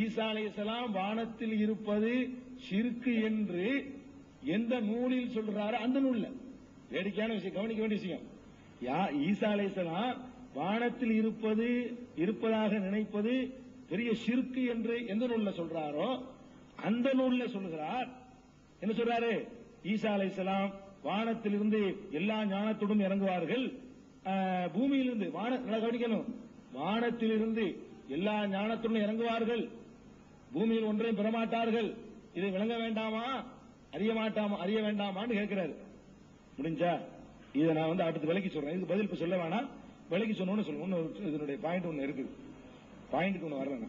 ஈசா அலைஹிஸ்ஸலாம் வானத்தில் இருப்பது ஷிர்க் என்று எந்த நூலில் சொல்றாரு, அந்த நூல்ல. வேடிக்கையான விஷயம், கவனிக்க வேண்டிய விஷயம். ஈசா அலைஹிஸ்ஸலாம் வானத்தில் இருப்பதாக நினைப்பது பெரிய ஷிர்க் என்று எந்த நூல்ல சொல்றாரோ அந்த நூல்ல சொல்லுகிறார். என்ன சொல்றாரு? ஈசா அலைஹிஸ்ஸலாம் வானத்திலிருந்து எல்லா ஞானத்துடன் இறங்குவார்கள். பூமியிலிருந்து நல்லா கவனிக்கணும், வானத்திலிருந்து எல்லா ஞானத்துடன் இறங்குவார்கள், பூமியில் ஒன்றையும் பெறமாட்டார்கள். இதை விளங்க வேண்டாமா, அறிய வேண்டாமான்னு கேட்கிறாரு. முடிஞ்சா இதை நான் அடுத்து விலைக்கு சொல்றேன். இதுக்கு பதில் இப்ப சொல்ல வேணாம், விலைக்கு சொன்னோன்னு சொல்லுவோம். இதனுடைய பாயிண்ட் ஒன்னு இருக்குது, பாயிண்ட் ஒன்னு வரல.